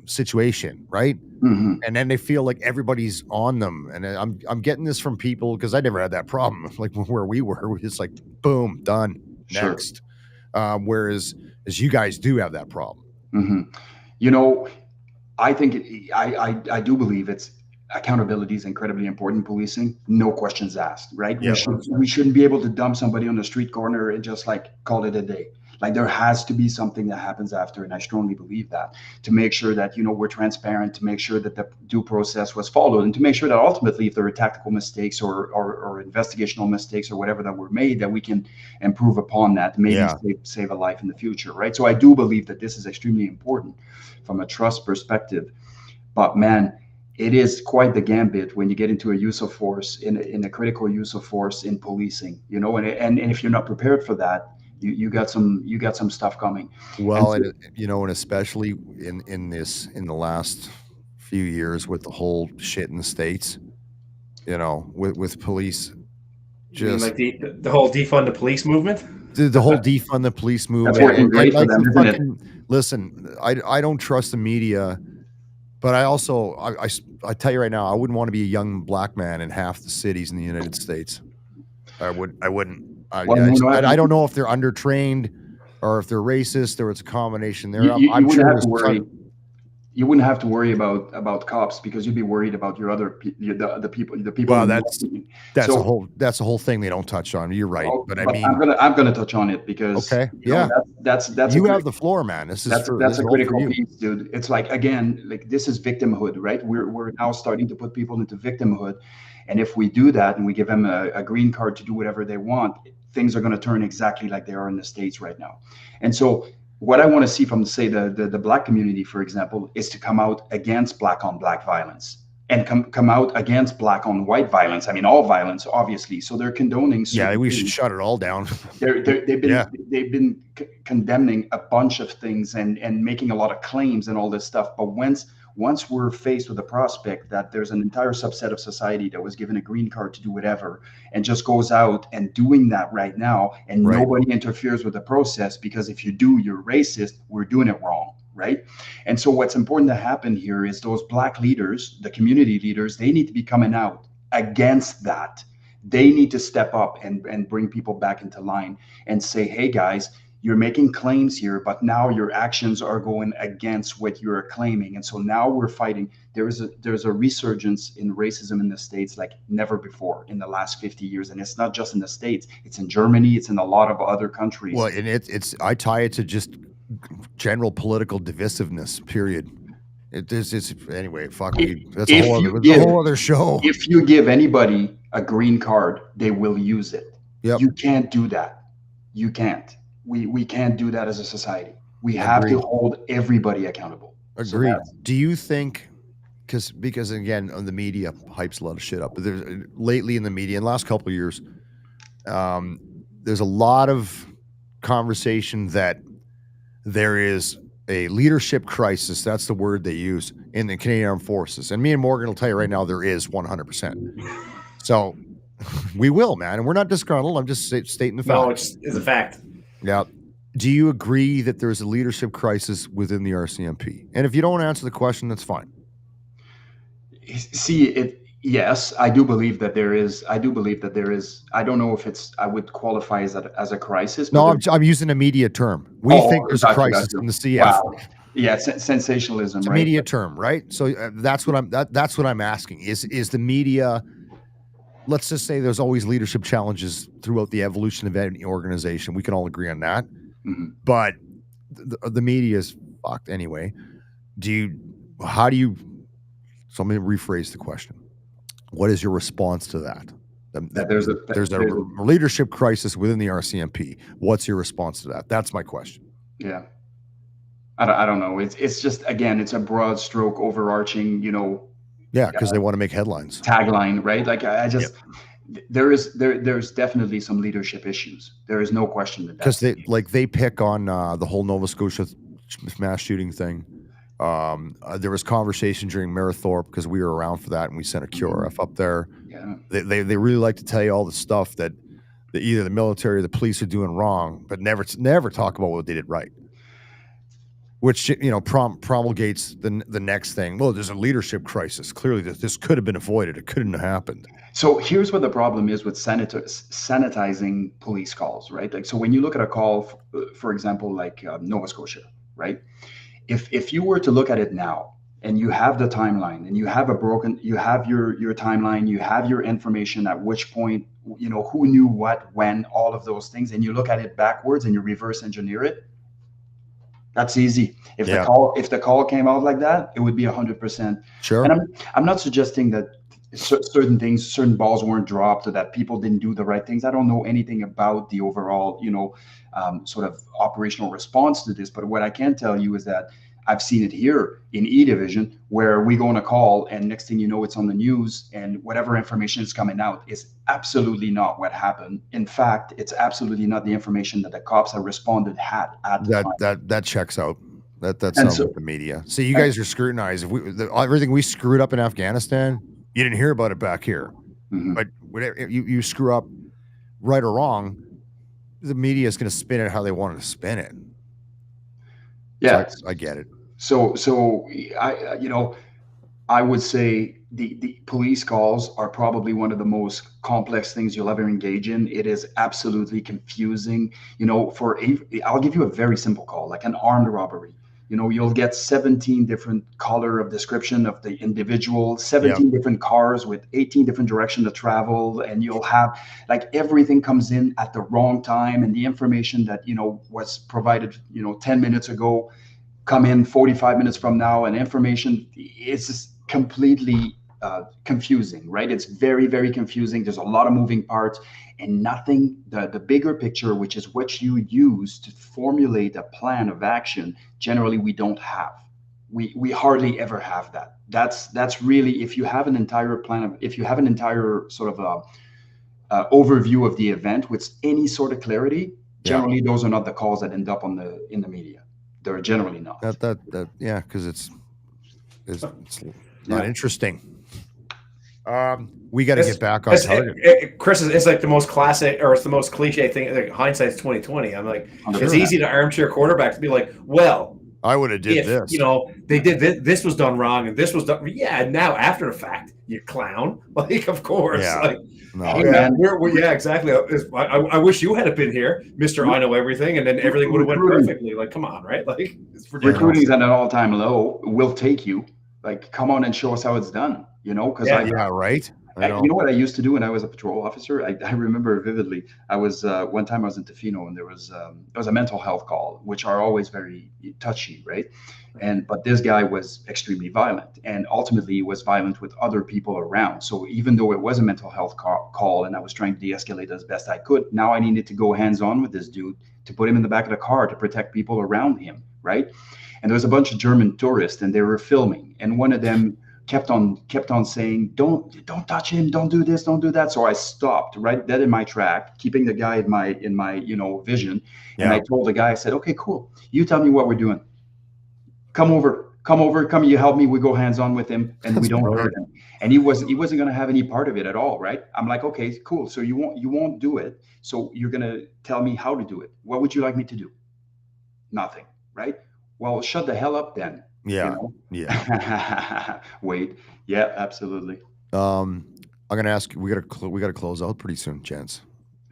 situation, right? Mm-hmm. And then they feel like everybody's on them. And I'm getting this from people, because I never had that problem. Like, where we were just like, boom, done, Sure. next. Whereas as you guys do have that problem. Mm-hmm. You know, I think I do believe it's accountability is incredibly important in policing. No questions asked, right? Yeah. We shouldn't be able to dump somebody on the street corner and just like call it a day. Like, there has to be something that happens after, and I strongly believe that, to make sure that we're transparent, to make sure that the due process was followed, and to make sure that ultimately, if there are tactical mistakes or investigational mistakes or whatever that were made, that we can improve upon that, maybe Yeah. save a life in the future, right? So I do believe that this is extremely important from a trust perspective. But man, it is quite the gambit when you get into a use of force, in a critical use of force in policing, and if you're not prepared for that, you got some stuff coming. Well, And and and especially in the last few years with the whole shit in the States, with police, You mean just like the whole defund the police movement? the whole defund the police movement. working and great for them, the isn't it? listen, I don't trust the media, but I also I tell you right now, I wouldn't want to be a young black man in half the cities in the United States. I wouldn't. Well, I don't know if they're undertrained or if they're racist or it's a combination there. you I'm wouldn't sure have to there's worry. You wouldn't have to worry about cops, because you'd be worried about your other the people. Well, in that's so, a whole thing they don't touch on. You're right, but I mean, I'm gonna touch on it, because okay, yeah, that's you a have the floor, man. This that's is a all for critical you. piece, dude. It's like, again, like, this is victimhood, right? We're now starting to put people into victimhood, and if we do that and we give them a green card to do whatever they want, things are going to turn exactly like they are in the States right now. And so, what I want to see from, say, the black community, for example, is to come out against black on black violence, and come out against black on white violence. I mean, all violence, obviously. So they're condoning. Yeah, we should shut it all down. They've been condemning a bunch of things and making a lot of claims and all this stuff. But once we're faced with the prospect that there's an entire subset of society that was given a green card to do whatever, and just goes out and doing that right now, and Right. nobody interferes with the process, because if you do, you're racist, we're doing it wrong, right? And so what's important to happen here is those black leaders, the community leaders, they need to be coming out against that. They need to step up and bring people back into line and say, hey guys, you're making claims here, but now your actions are going against what you're claiming. And so now we're fighting. There's a resurgence in racism in the States like never before in the last 50 years. And it's not just in the States, it's in Germany, it's in a lot of other countries. Well, and I tie it to just general political divisiveness, period. Anyway, fuck, that's a whole other show. If you give anybody a green card, they will use it. Yep. You can't do that. You can't. We can't do that as a society. We have to Agreed. hold everybody accountable. So Agreed. Do you think, because again, the media hypes a lot of shit up, but there's lately in the media, in the last couple of years, there's a lot of conversation that there is a leadership crisis. That's the word they use in the Canadian Armed Forces. And me and Morgan will tell you right now, there is 100%. So we will, man. And we're not disgruntled. I'm just stating the fact. No, it's a fact. Yeah. Do you agree that there's a leadership crisis within the RCMP? And if you don't answer the question, that's fine. See, yes, I do believe that there is. I do believe that there is. I don't know if I would qualify as a crisis. No, I'm using a media term. We think there's a crisis in the CF. Wow. Yeah, sensationalism, it's right? A media term, right? So that's what I'm asking. Is the media? Let's just say there's always leadership challenges throughout the evolution of any organization. We can all agree on that. Mm-hmm. But the media is fucked anyway. How do you? So I'm going to rephrase the question. What is your response to that? There's a leadership crisis within the RCMP. What's your response to that? That's my question. Yeah. I don't know. It's just, again, it's a broad stroke overarching, Yeah, because they want to make headlines. Tagline, right? Like there's definitely some leadership issues. There is no question that because they pick on the whole Nova Scotia mass shooting thing. There was conversation during Marathorpe because we were around for that and we sent a QRF up there. Yeah. They really like to tell you all the stuff that either the military or the police are doing wrong, but never talk about what they did right. Which promulgates the next thing. Well, there's a leadership crisis. Clearly, this could have been avoided. It couldn't have happened. So here's what the problem is with sanitizing police calls, right? Like, so when you look at a call, for example, like Nova Scotia, right? If you were to look at it now, and you have the timeline, and you have you have your timeline, you have your information at which point, who knew what, when, all of those things, and you look at it backwards and you reverse engineer it. That's easy. If the call came out like that, it would be 100%. Sure. And I'm not suggesting that certain balls weren't dropped or that people didn't do the right things. I don't know anything about the overall, sort of operational response to this. But what I can tell you is that I've seen it here in E Division, where we go on a call and next thing you know, it's on the news, and whatever information is coming out is absolutely not what happened. In fact, it's absolutely not the information that the cops have responded at the time. That checks out. That sounds like the media. So you guys are scrutinized. Everything we screwed up in Afghanistan, you didn't hear about it back here. Mm-hmm. But whatever you screw up, right or wrong, the media is going to spin it how they wanted to spin it. Yeah, so I get it. So I would say the police calls are probably one of the most complex things you'll ever engage in. It is absolutely confusing. I'll give you a very simple call, like an armed robbery. You'll get 17 different color of description of the individual, 17 different cars with 18 different direction to travel. And you'll have like everything comes in at the wrong time. And the information that, was provided, 10 minutes ago, come in 45 minutes from now, and information is just completely confusing, right? It's very, very confusing. There's a lot of moving parts and nothing, the bigger picture, which is what you use to formulate a plan of action. Generally, we don't have. We hardly ever have that. That's really, if you have an entire plan if you have an entire sort of overview of the event with any sort of clarity, generally those are not the calls that end up in the media. They're generally not. Because it's not interesting. We got to get back on target. Chris, it's like the most classic, or it's the most cliche thing. Like, hindsight's 2020. I'm like, it's easy to armchair quarterback to be like, well, I would have did this. They did this. This was done wrong, and this was done. Yeah, now after the fact, you clown. Like, of course. Yeah. Like, no, yeah, exactly. I wish you had been here, Mr. I know everything, and then everything would have went perfectly. Like, come on, right? Like, it's ridiculous. Recruiting's at an all-time low. We'll take you. Like, come on and show us how it's done. Because right. I know. You know what I used to do when I was a patrol officer? I remember vividly. I was one time I was in Tofino, and there was a mental health call, which are always very touchy, right? But this guy was extremely violent, and ultimately he was violent with other people around. So even though it was a mental health call, and I was trying to de-escalate as best I could, now I needed to go hands-on with this dude to put him in the back of the car to protect people around him, right? And there was a bunch of German tourists, and they were filming, and one of them kept on saying, don't touch him, don't do this, don't do that. So I stopped right dead in my track, keeping the guy in my vision. And I told the guy, I said, okay, cool, you tell me what we're doing. Come over, come, you help me, we go hands on with him, and we don't hurt him. And he wasn't going to have any part of it at all, right? I'm like, okay, cool, so you won't do it, so you're going to tell me how to do it. What would you like me to do? Nothing, right? Well, shut the hell up then. Yeah. Wait. Yeah, absolutely. I'm gonna ask you. We gotta close out pretty soon, gents.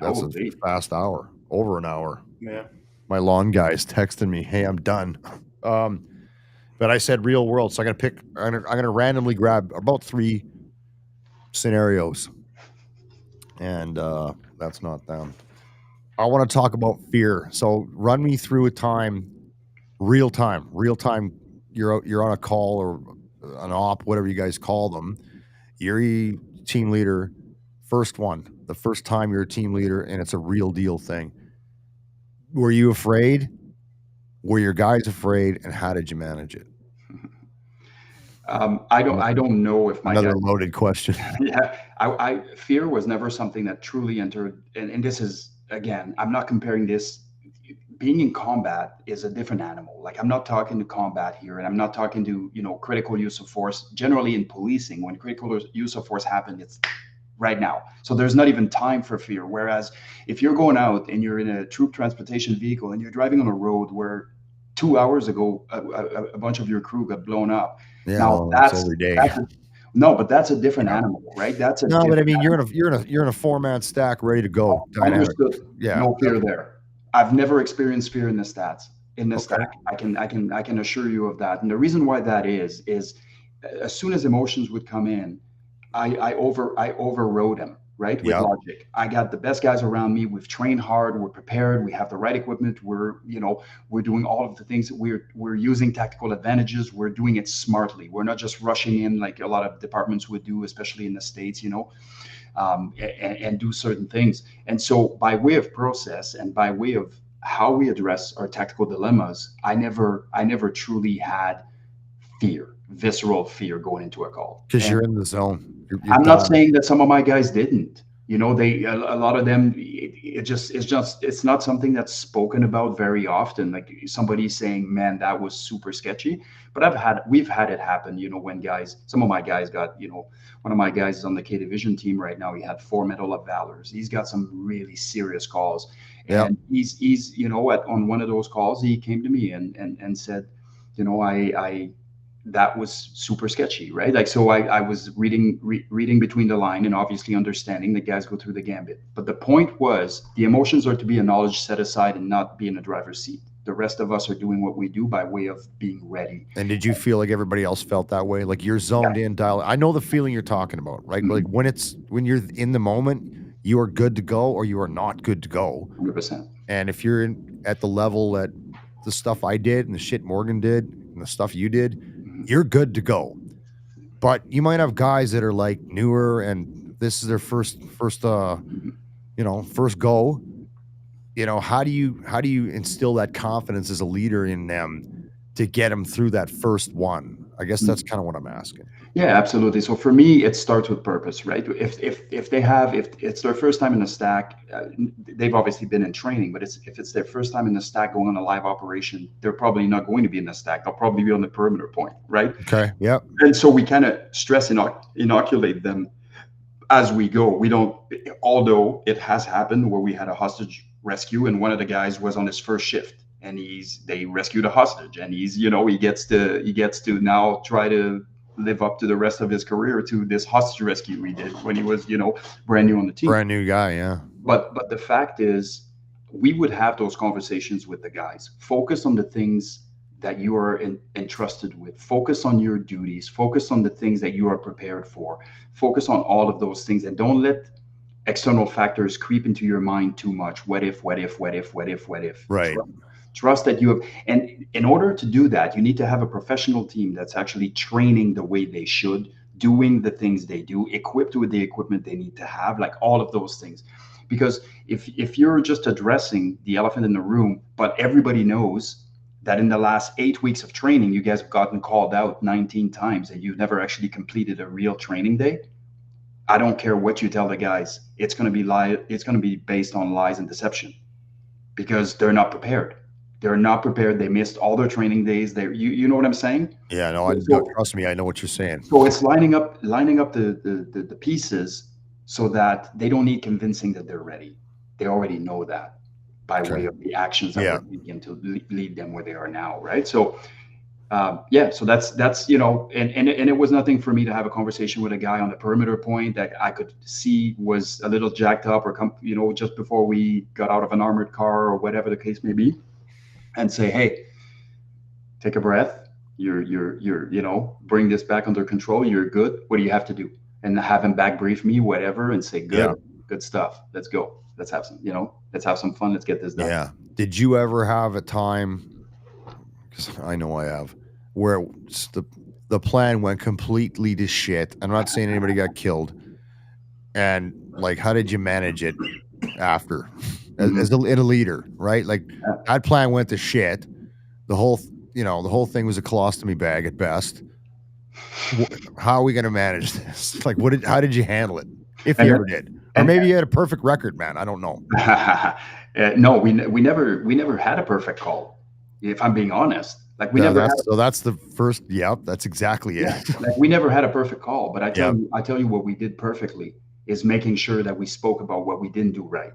That's a fast hour, over an hour. Yeah. My lawn guy is texting me, "Hey, I'm done." But I said real world, so I'm gonna randomly grab about 3 scenarios, and that's not them. I want to talk about fear. So run me through a time, real time. You're on a call or an op, whatever you guys call them. You're a team leader, the first time you're a team leader, and it's a real deal thing. Were you afraid? Were your guys afraid? And how did you manage it? I don't know if my another loaded question. Yeah, fear was never something that truly entered, and this is, again, I'm not comparing this. Being in combat is a different animal. Like, I'm not talking to combat here, and I'm not talking to critical use of force. Generally in policing, when critical use of force happens, it's right now. So there's not even time for fear. Whereas if you're going out and you're in a troop transportation vehicle and you're driving on a road where 2 hours ago a bunch of your crew got blown up. Yeah, now that's every day. No, but that's a different animal, right? That's a no, but I mean, you're in a 4-man stack, ready to go. Understood. Yeah, no fear there. I've never experienced fear in the stack. I can assure you of that. And the reason why that is as soon as emotions would come in, I overrode them, right? With logic. I got the best guys around me. We've trained hard. We're prepared. We have the right equipment. We're doing all of the things that we're using tactical advantages. We're doing it smartly. We're not just rushing in like a lot of departments would do, especially in the States, and do certain things. And so by way of process and by way of how we address our tactical dilemmas, I never truly had fear, visceral fear going into a call. Because you're in the zone. I'm not saying that some of my guys didn't. A lot of them, it's not something that's spoken about very often. Like somebody saying, "Man, that was super sketchy." But we've had it happen. When some of my guys got, one of my guys is on the K Division team right now. He had 4 Medal of Valors. He's got some really serious calls, and he's on one of those calls, he came to me and said, I that was super sketchy, right? Like, so I was reading between the line and obviously understanding that guys go through the gambit. But the point was the emotions are to be acknowledged, set aside, and not be in the driver's seat. The rest of us are doing what we do by way of being ready. And did you feel like everybody else felt that way? Like you're zoned in, dialed. I know the feeling you're talking about, right? Mm-hmm. Like when you're in the moment, you are good to go or you are not good to go. 100%. And if you're at the level that the stuff I did and the shit Morgan did and the stuff you did, you're good to go. But you might have guys that are like newer and this is their first go. How do you instill that confidence as a leader in them to get them through that first one? I guess that's kind of what I'm asking. Yeah, absolutely. So for me, it starts with purpose, right? If it's their first time in the stack, they've obviously been in training, but if it's their first time in the stack going on a live operation, they're probably not going to be in the stack. They'll probably be on the perimeter point, right? Okay. Yeah. And so we kind of stress inoculate them as we go. We don't, although it has happened where we had a hostage rescue and one of the guys was on his first shift. And they rescued a hostage, and he gets to now try to live up to the rest of his career to this hostage rescue we did when he was brand new on the team. Brand new guy, yeah. But the fact is, we would have those conversations with the guys, focus on the things that you are entrusted with. Focus on your duties, focus on the things that you are prepared for, focus on all of those things, and don't let external factors creep into your mind too much. What if, what if, what if, what if, what if? Right. Trust that you have. And in order to do that, you need to have a professional team that's actually training the way they should, doing the things they do, equipped with the equipment they need to have, like all of those things. Because if you're just addressing the elephant in the room, but everybody knows that in the last 8 weeks of training, you guys have gotten called out 19 times and you've never actually completed a real training day, I don't care what you tell the guys. It's going to be it's going to be based on lies and deception because they're not prepared. They're not prepared. They missed all their training days. You know what I'm saying? Yeah, no, trust me, I know what you're saying. So it's lining up the pieces so that they don't need convincing that they're ready. They already know that by way of the actions that we're taking to lead them where they are now, right? So so that's and it was nothing for me to have a conversation with a guy on the perimeter point that I could see was a little jacked up or just before we got out of an armored car or whatever the case may be, and say, hey, take a breath. You're bring this back under control. You're good. What do you have to do? And have him back brief me, whatever, and say, good stuff. Let's go. Let's have some fun. Let's get this done. Yeah. Did you ever have a time? Because I know I have, where the plan went completely to shit. I'm not saying anybody got killed. And like, how did you manage it after, as a leader, right? Like that plan went to shit. The whole thing was a colostomy bag at best. How are we going to manage this? Like, how did you handle it? If you ever did, or maybe you had a perfect record, man. I don't know. No, we never had a perfect call. If I'm being honest, like that's the first. Yep, that's exactly it. Yeah, like we never had a perfect call, but I tell you what we did perfectly is making sure that we spoke about what we didn't do right.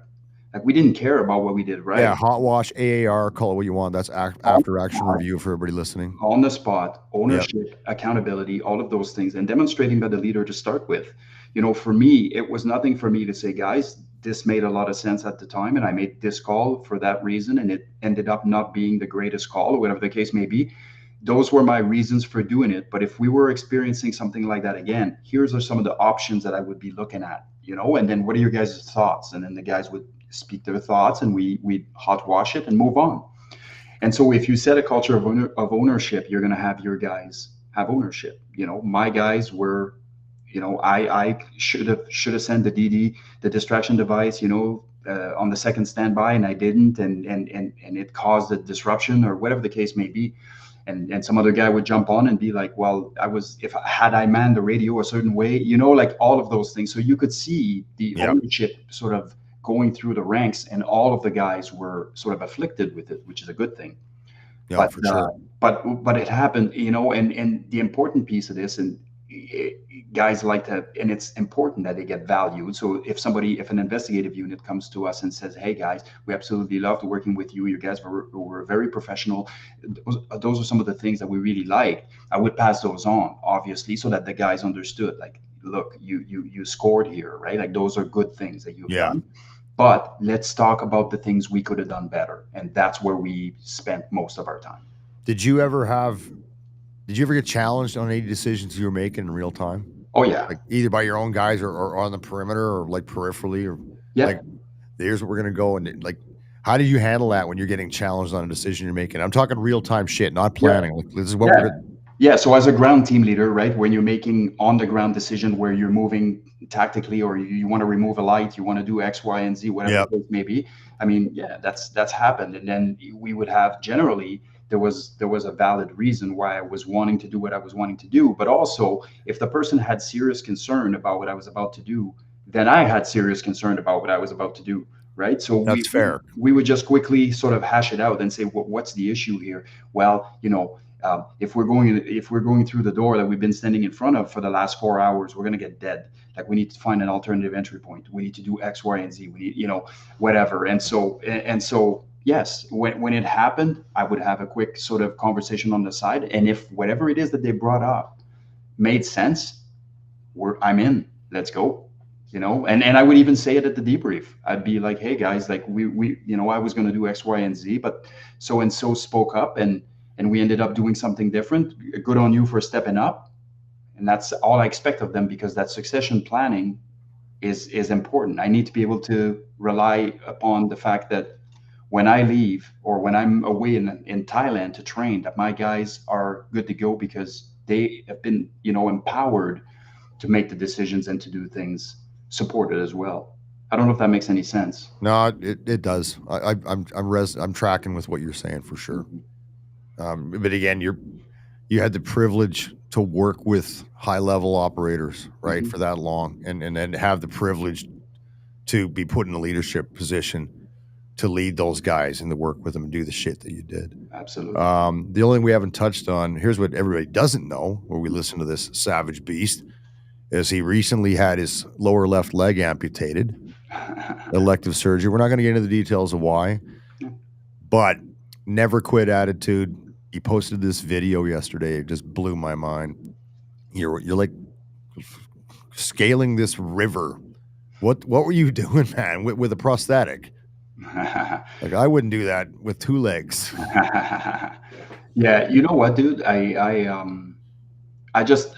Like we didn't care about what we did right. Yeah, hot wash, AAR, call it what you want. That's after action review for everybody listening. On the spot, ownership, accountability, all of those things, and demonstrating by the leader to start with. For me, it was nothing for me to say, guys, this made a lot of sense at the time, and I made this call for that reason, and it ended up not being the greatest call, or whatever the case may be. Those were my reasons for doing it. But if we were experiencing something like that again, here's some of the options that I would be looking at, and then what are your guys' thoughts? And then the guys would speak their thoughts, and we'd hot wash it and move on. And so if you set a culture of ownership, you're going to have your guys have ownership. My guys were, I should have sent the DD, the distraction device, on the second standby, and I didn't, and it caused a disruption or whatever the case may be. And some other guy would jump on and be like, well, had I manned the radio a certain way, like all of those things. So you could see the ownership sort of going through the ranks, and all of the guys were sort of afflicted with it, which is a good thing. Yeah, but for sure. But it happened, and the important piece of this, and guys like to, and it's important that they get valued. So if an investigative unit comes to us and says, hey guys, we absolutely loved working with you, guys were very professional, those are some of the things that we really liked, I would pass those on, obviously, so that the guys understood, like, look, you scored here, right? Like those are good things that you've done. But let's talk about the things we could have done better. And that's where we spent most of our time. Did you ever get challenged on any decisions you were making in real time? Oh, yeah. Like either by your own guys or on the perimeter or like peripherally or like, here's what we're going to go. And like, how do you handle that when you're getting challenged on a decision you're making? I'm talking real time shit, not planning. Like, this is what we're going to. Yeah, so as a ground team leader, right, when you're making on-the-ground decision where you're moving tactically, or you want to remove a light, you want to do X, Y, and Z, whatever the case may be. I mean, that's happened. And then we would have, generally, there was a valid reason why I was wanting to do what I was wanting to do. But also, if the person had serious concern about what I was about to do, then I had serious concern about what I was about to do. Right. So that's fair. We would just quickly sort of hash it out and say, what's the issue here? Well, if we're going through the door that we've been standing in front of for the last 4 hours, we're going to get dead. Like we need to find an alternative entry point. We need to do X, Y, and Z. We need, whatever. And so, yes, when it happened, I would have a quick sort of conversation on the side. And if whatever it is that they brought up made sense, I'm in. Let's go. And I would even say it at the debrief. I'd be like, hey guys, like we I was going to do X, Y, and Z, but so and so spoke up, and and we ended up doing something different. Good on you for stepping up. And that's all I expect of them, because that succession planning is important. I need to be able to rely upon the fact that when I leave or when I'm away in Thailand to train, that my guys are good to go because they have been, empowered to make the decisions and to do things, supported as well. I don't know if that makes any sense. No, it does. I'm tracking with what you're saying for sure. But again, you had the privilege to work with high level operators, right, for that long, and then have the privilege to be put in a leadership position to lead those guys and to work with them and do the shit that you did. Absolutely. The only thing we haven't touched on, here's what everybody doesn't know, where we listen to this savage beast, is he recently had his lower left leg amputated, elective surgery. We're not going to get into the details of why, but never quit attitude. He posted this video yesterday. It just blew my mind. You're like scaling this river. What were you doing, man, with a prosthetic? Like, I wouldn't do that with two legs. Yeah, you know what, dude? I just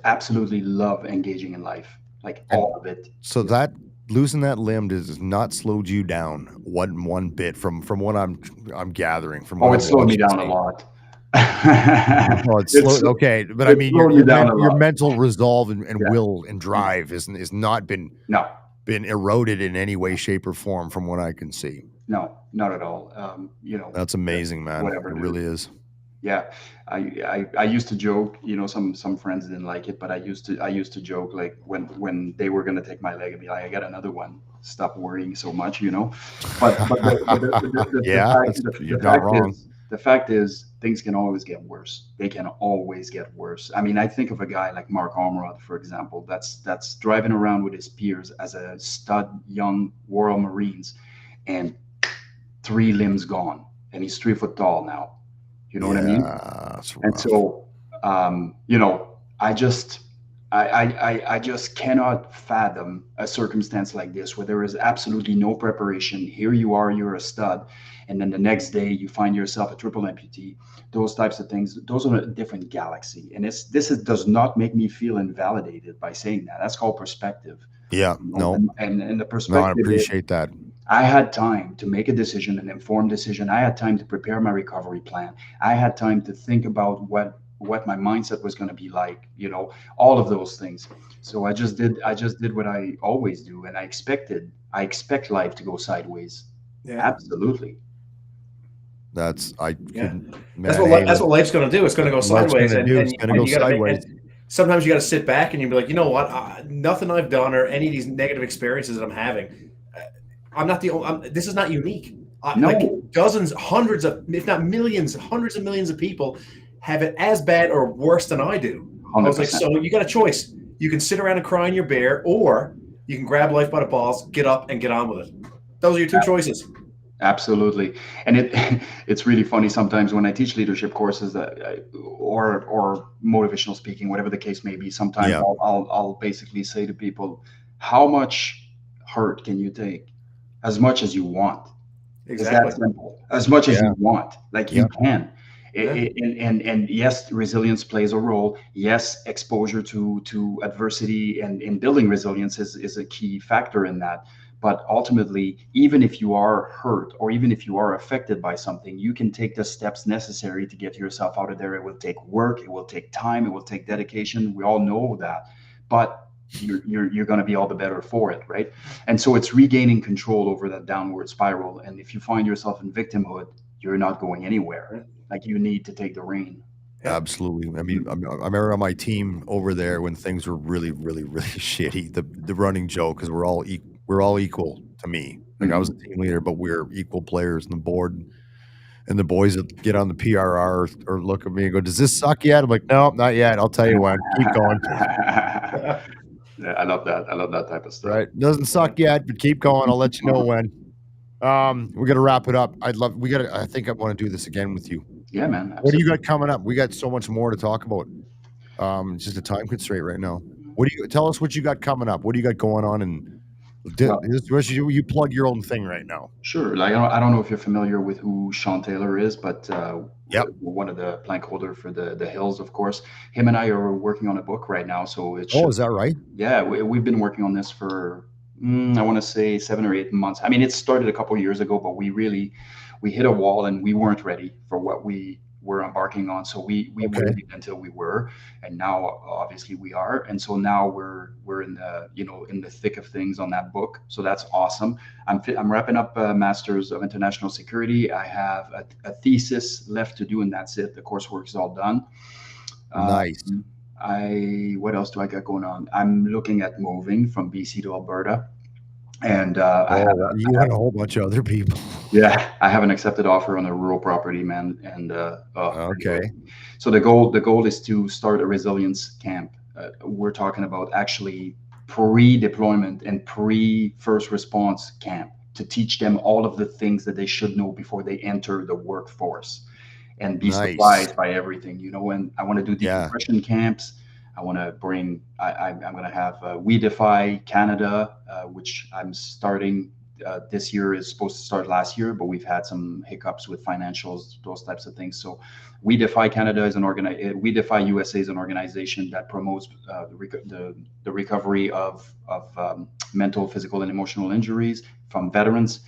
absolutely love engaging in life, like all of it. So that losing that limb does not slowed you down one bit from what I'm gathering from. Oh, it slowed me down a lot. Okay, but I mean, your mental resolve and Yeah. will and drive is not been eroded in any way, shape, or form from what I can see. No, not at all. That's amazing, man. Whatever, it dude. really is. Yeah, I used to joke, some friends didn't like it, but I used to joke, like when they were gonna take my leg and be like, I got another one. Stop worrying so much, But the fact is, things can always get worse. They can always get worse. I mean, I think of a guy like Mark Ormrod, for example, that's driving around with his peers as a stud young Royal Marines, and 3 limbs gone, and he's 3 foot tall now. You know what I mean? And so, I just cannot fathom a circumstance like this where there is absolutely no preparation. Here you are, you're a stud, and then the next day you find yourself a triple amputee. Those types of things, those are a different galaxy. And does not make me feel invalidated by saying that. That's called perspective. Yeah, no. And the perspective. No, I appreciate that. I had time to make a decision, an informed decision. I had time to prepare my recovery plan. I had time to think about what my mindset was going to be like, all of those things. So I just did what I always do, and I expect life to go sideways. Yeah. Absolutely. That's what life's going to do. It's going to go sideways. It's going to go sideways. Sometimes you got to sit back and you be like, you know what? Nothing I've done or any of these negative experiences that I'm having, I'm not the only. This is not unique. No. Like dozens, hundreds of, if not millions, hundreds of millions of people have it as bad or worse than I do. 100%. I was like, so you got a choice. You can sit around and cry in your bear, or you can grab life by the balls, get up, and get on with it. Those are your two choices. Absolutely. And it's really funny sometimes when I teach leadership courses or motivational speaking, whatever the case may be. Sometimes I'll basically say to people, how much hurt can you take? As much as you want. Exactly. It's that simple. As much as you want, like you can. And yes, resilience plays a role. Yes, exposure to adversity and in building resilience is a key factor in that. But ultimately, even if you are hurt or even if you are affected by something, you can take the steps necessary to get yourself out of there. It will take work. It will take time. It will take dedication. We all know that. But you're going to be all the better for it, right? And so it's regaining control over that downward spiral. And if you find yourself in victimhood, you're not going anywhere. Like, you need to take the rein. Absolutely. I mean, I remember on my team over there when things were really, really, really shitty. The running joke, because we're all equal to me. Like, I was a team leader, but we're equal players on the board. And the boys that get on the PRR or look at me and go, "Does this suck yet?" I'm like, "No, not yet. I'll tell you when. Keep going." Yeah, I love that. I love that type of stuff. Right. Doesn't suck yet, but keep going. I'll let you know when. We got to wrap it up. I think I want to do this again with you. Yeah, man. Absolutely. What do you got coming up? We got so much more to talk about. It's just a time constraint right now. Tell us what you got coming up? What do you got going on Well, You plug your own thing right now. sure. Like I don't know if you're familiar with who Sean Taylor is, but Yep. one of the plank holder for the Hills, of course. Him and I are working on a book right now, so it Oh, should. is that right? Yeah, we've been working on this for I want to say 7 or 8 months. I mean, it started a couple years ago, but we hit a wall and we weren't ready for what we were embarking on. So we Okay. waited until we were, and now obviously we are. And so now we're in the in the thick of things on that book. So that's awesome. I'm wrapping up a Masters of International Security. I have a thesis left to do, and that's it. The coursework is all done. Nice. I what else do I got going on? I'm looking at moving from BC to Alberta, and Oh, you and a whole bunch of other people. yeah, I have an accepted offer on a rural property, man. And Okay. anyway, so the goal is to start a resilience camp. We're talking about actually pre-deployment and pre-first response camp to teach them all of the things that they should know before they enter the workforce and be Nice. surprised by everything, And I want to do Yeah. decompression camps. I want to bring. I'm going to have We Defy Canada, which I'm starting this year. Is supposed to start last year, but we've had some hiccups with financials, those types of things. So, We Defy Canada is We Defy USA is an organization that promotes the recovery of mental, physical, and emotional injuries from veterans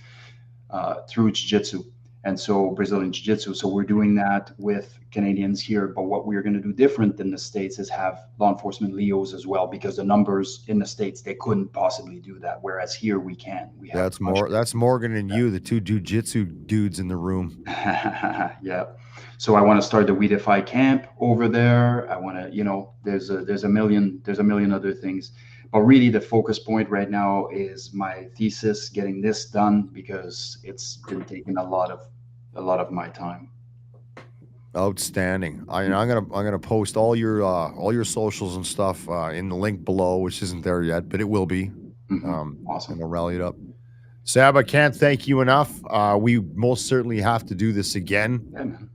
through jiu-jitsu, and so Brazilian jiu-jitsu. So we're doing that with Canadians here, but what we're going to do different than the States is have law enforcement leos as well, because the numbers in the States, they couldn't possibly do that, whereas here we can. We have a bunch That's Morgan and you, the two jujitsu dudes in the room. yeah. So I want to start the We Defy camp over there. I want to, there's a million other things, but really the focus point right now is my thesis, getting this done, because it's been taking a lot of my time. Outstanding. I'm gonna post all your socials and stuff in the link below, which isn't there yet, but it will be. Awesome. And we'll rally it up. Sab, I can't thank you enough. We most certainly have to do this again. Yeah, man.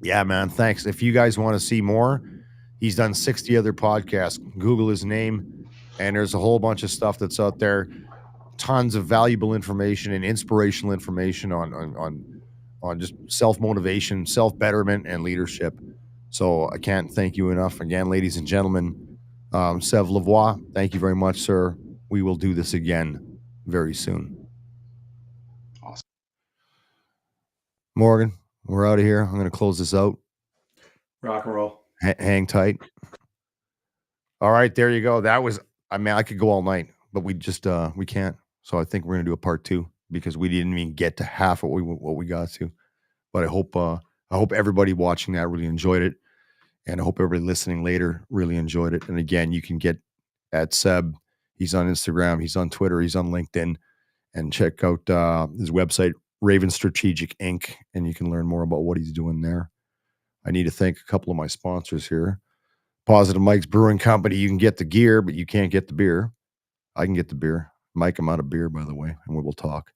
Yeah, man. Thanks. If you guys want to see more, he's done 60 other podcasts. Google his name, and there's a whole bunch of stuff that's out there. Tons of valuable information and inspirational information on just self-motivation, self-betterment, and leadership. So I can't thank you enough. Again, ladies and gentlemen, Seb Lavoie, thank you very much, sir. We will do this again very soon. Awesome. Morgan, we're out of here. I'm going to close this out. Rock and roll. Hang tight. All right, there you go. I could go all night, but we just we can't. So I think we're going to do a part 2 because we didn't even get to half what we got to. But I hope everybody watching that really enjoyed it, and I hope everybody listening later really enjoyed it. And again, you can get at Seb. He's on Instagram, he's on Twitter, he's on LinkedIn, and check out his website, Raven Strategic Inc., and you can learn more about what he's doing there. I need to thank a couple of my sponsors here. Positive Mike's Brewing Company. You can get the gear, but you can't get the beer. I can get the beer. Mike, I'm out of beer, by the way, and we will talk.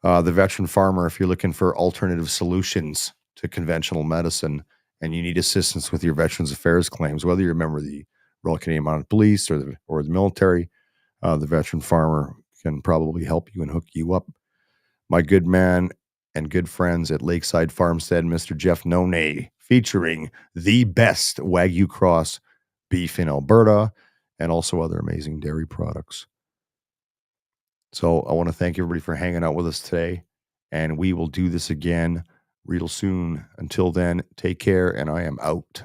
The Veteran Farmer, if you're looking for alternative solutions to conventional medicine and you need assistance with your Veterans Affairs claims, whether you're a member of the Royal Canadian Mounted Police or the military, the Veteran Farmer can probably help you and hook you up. My good man and good friends at Lakeside Farmstead, Mr. Jeff None, featuring the best Wagyu Cross beef in Alberta and also other amazing dairy products. So I want to thank everybody for hanging out with us today, and we will do this again real soon. Until then, take care, and I am out.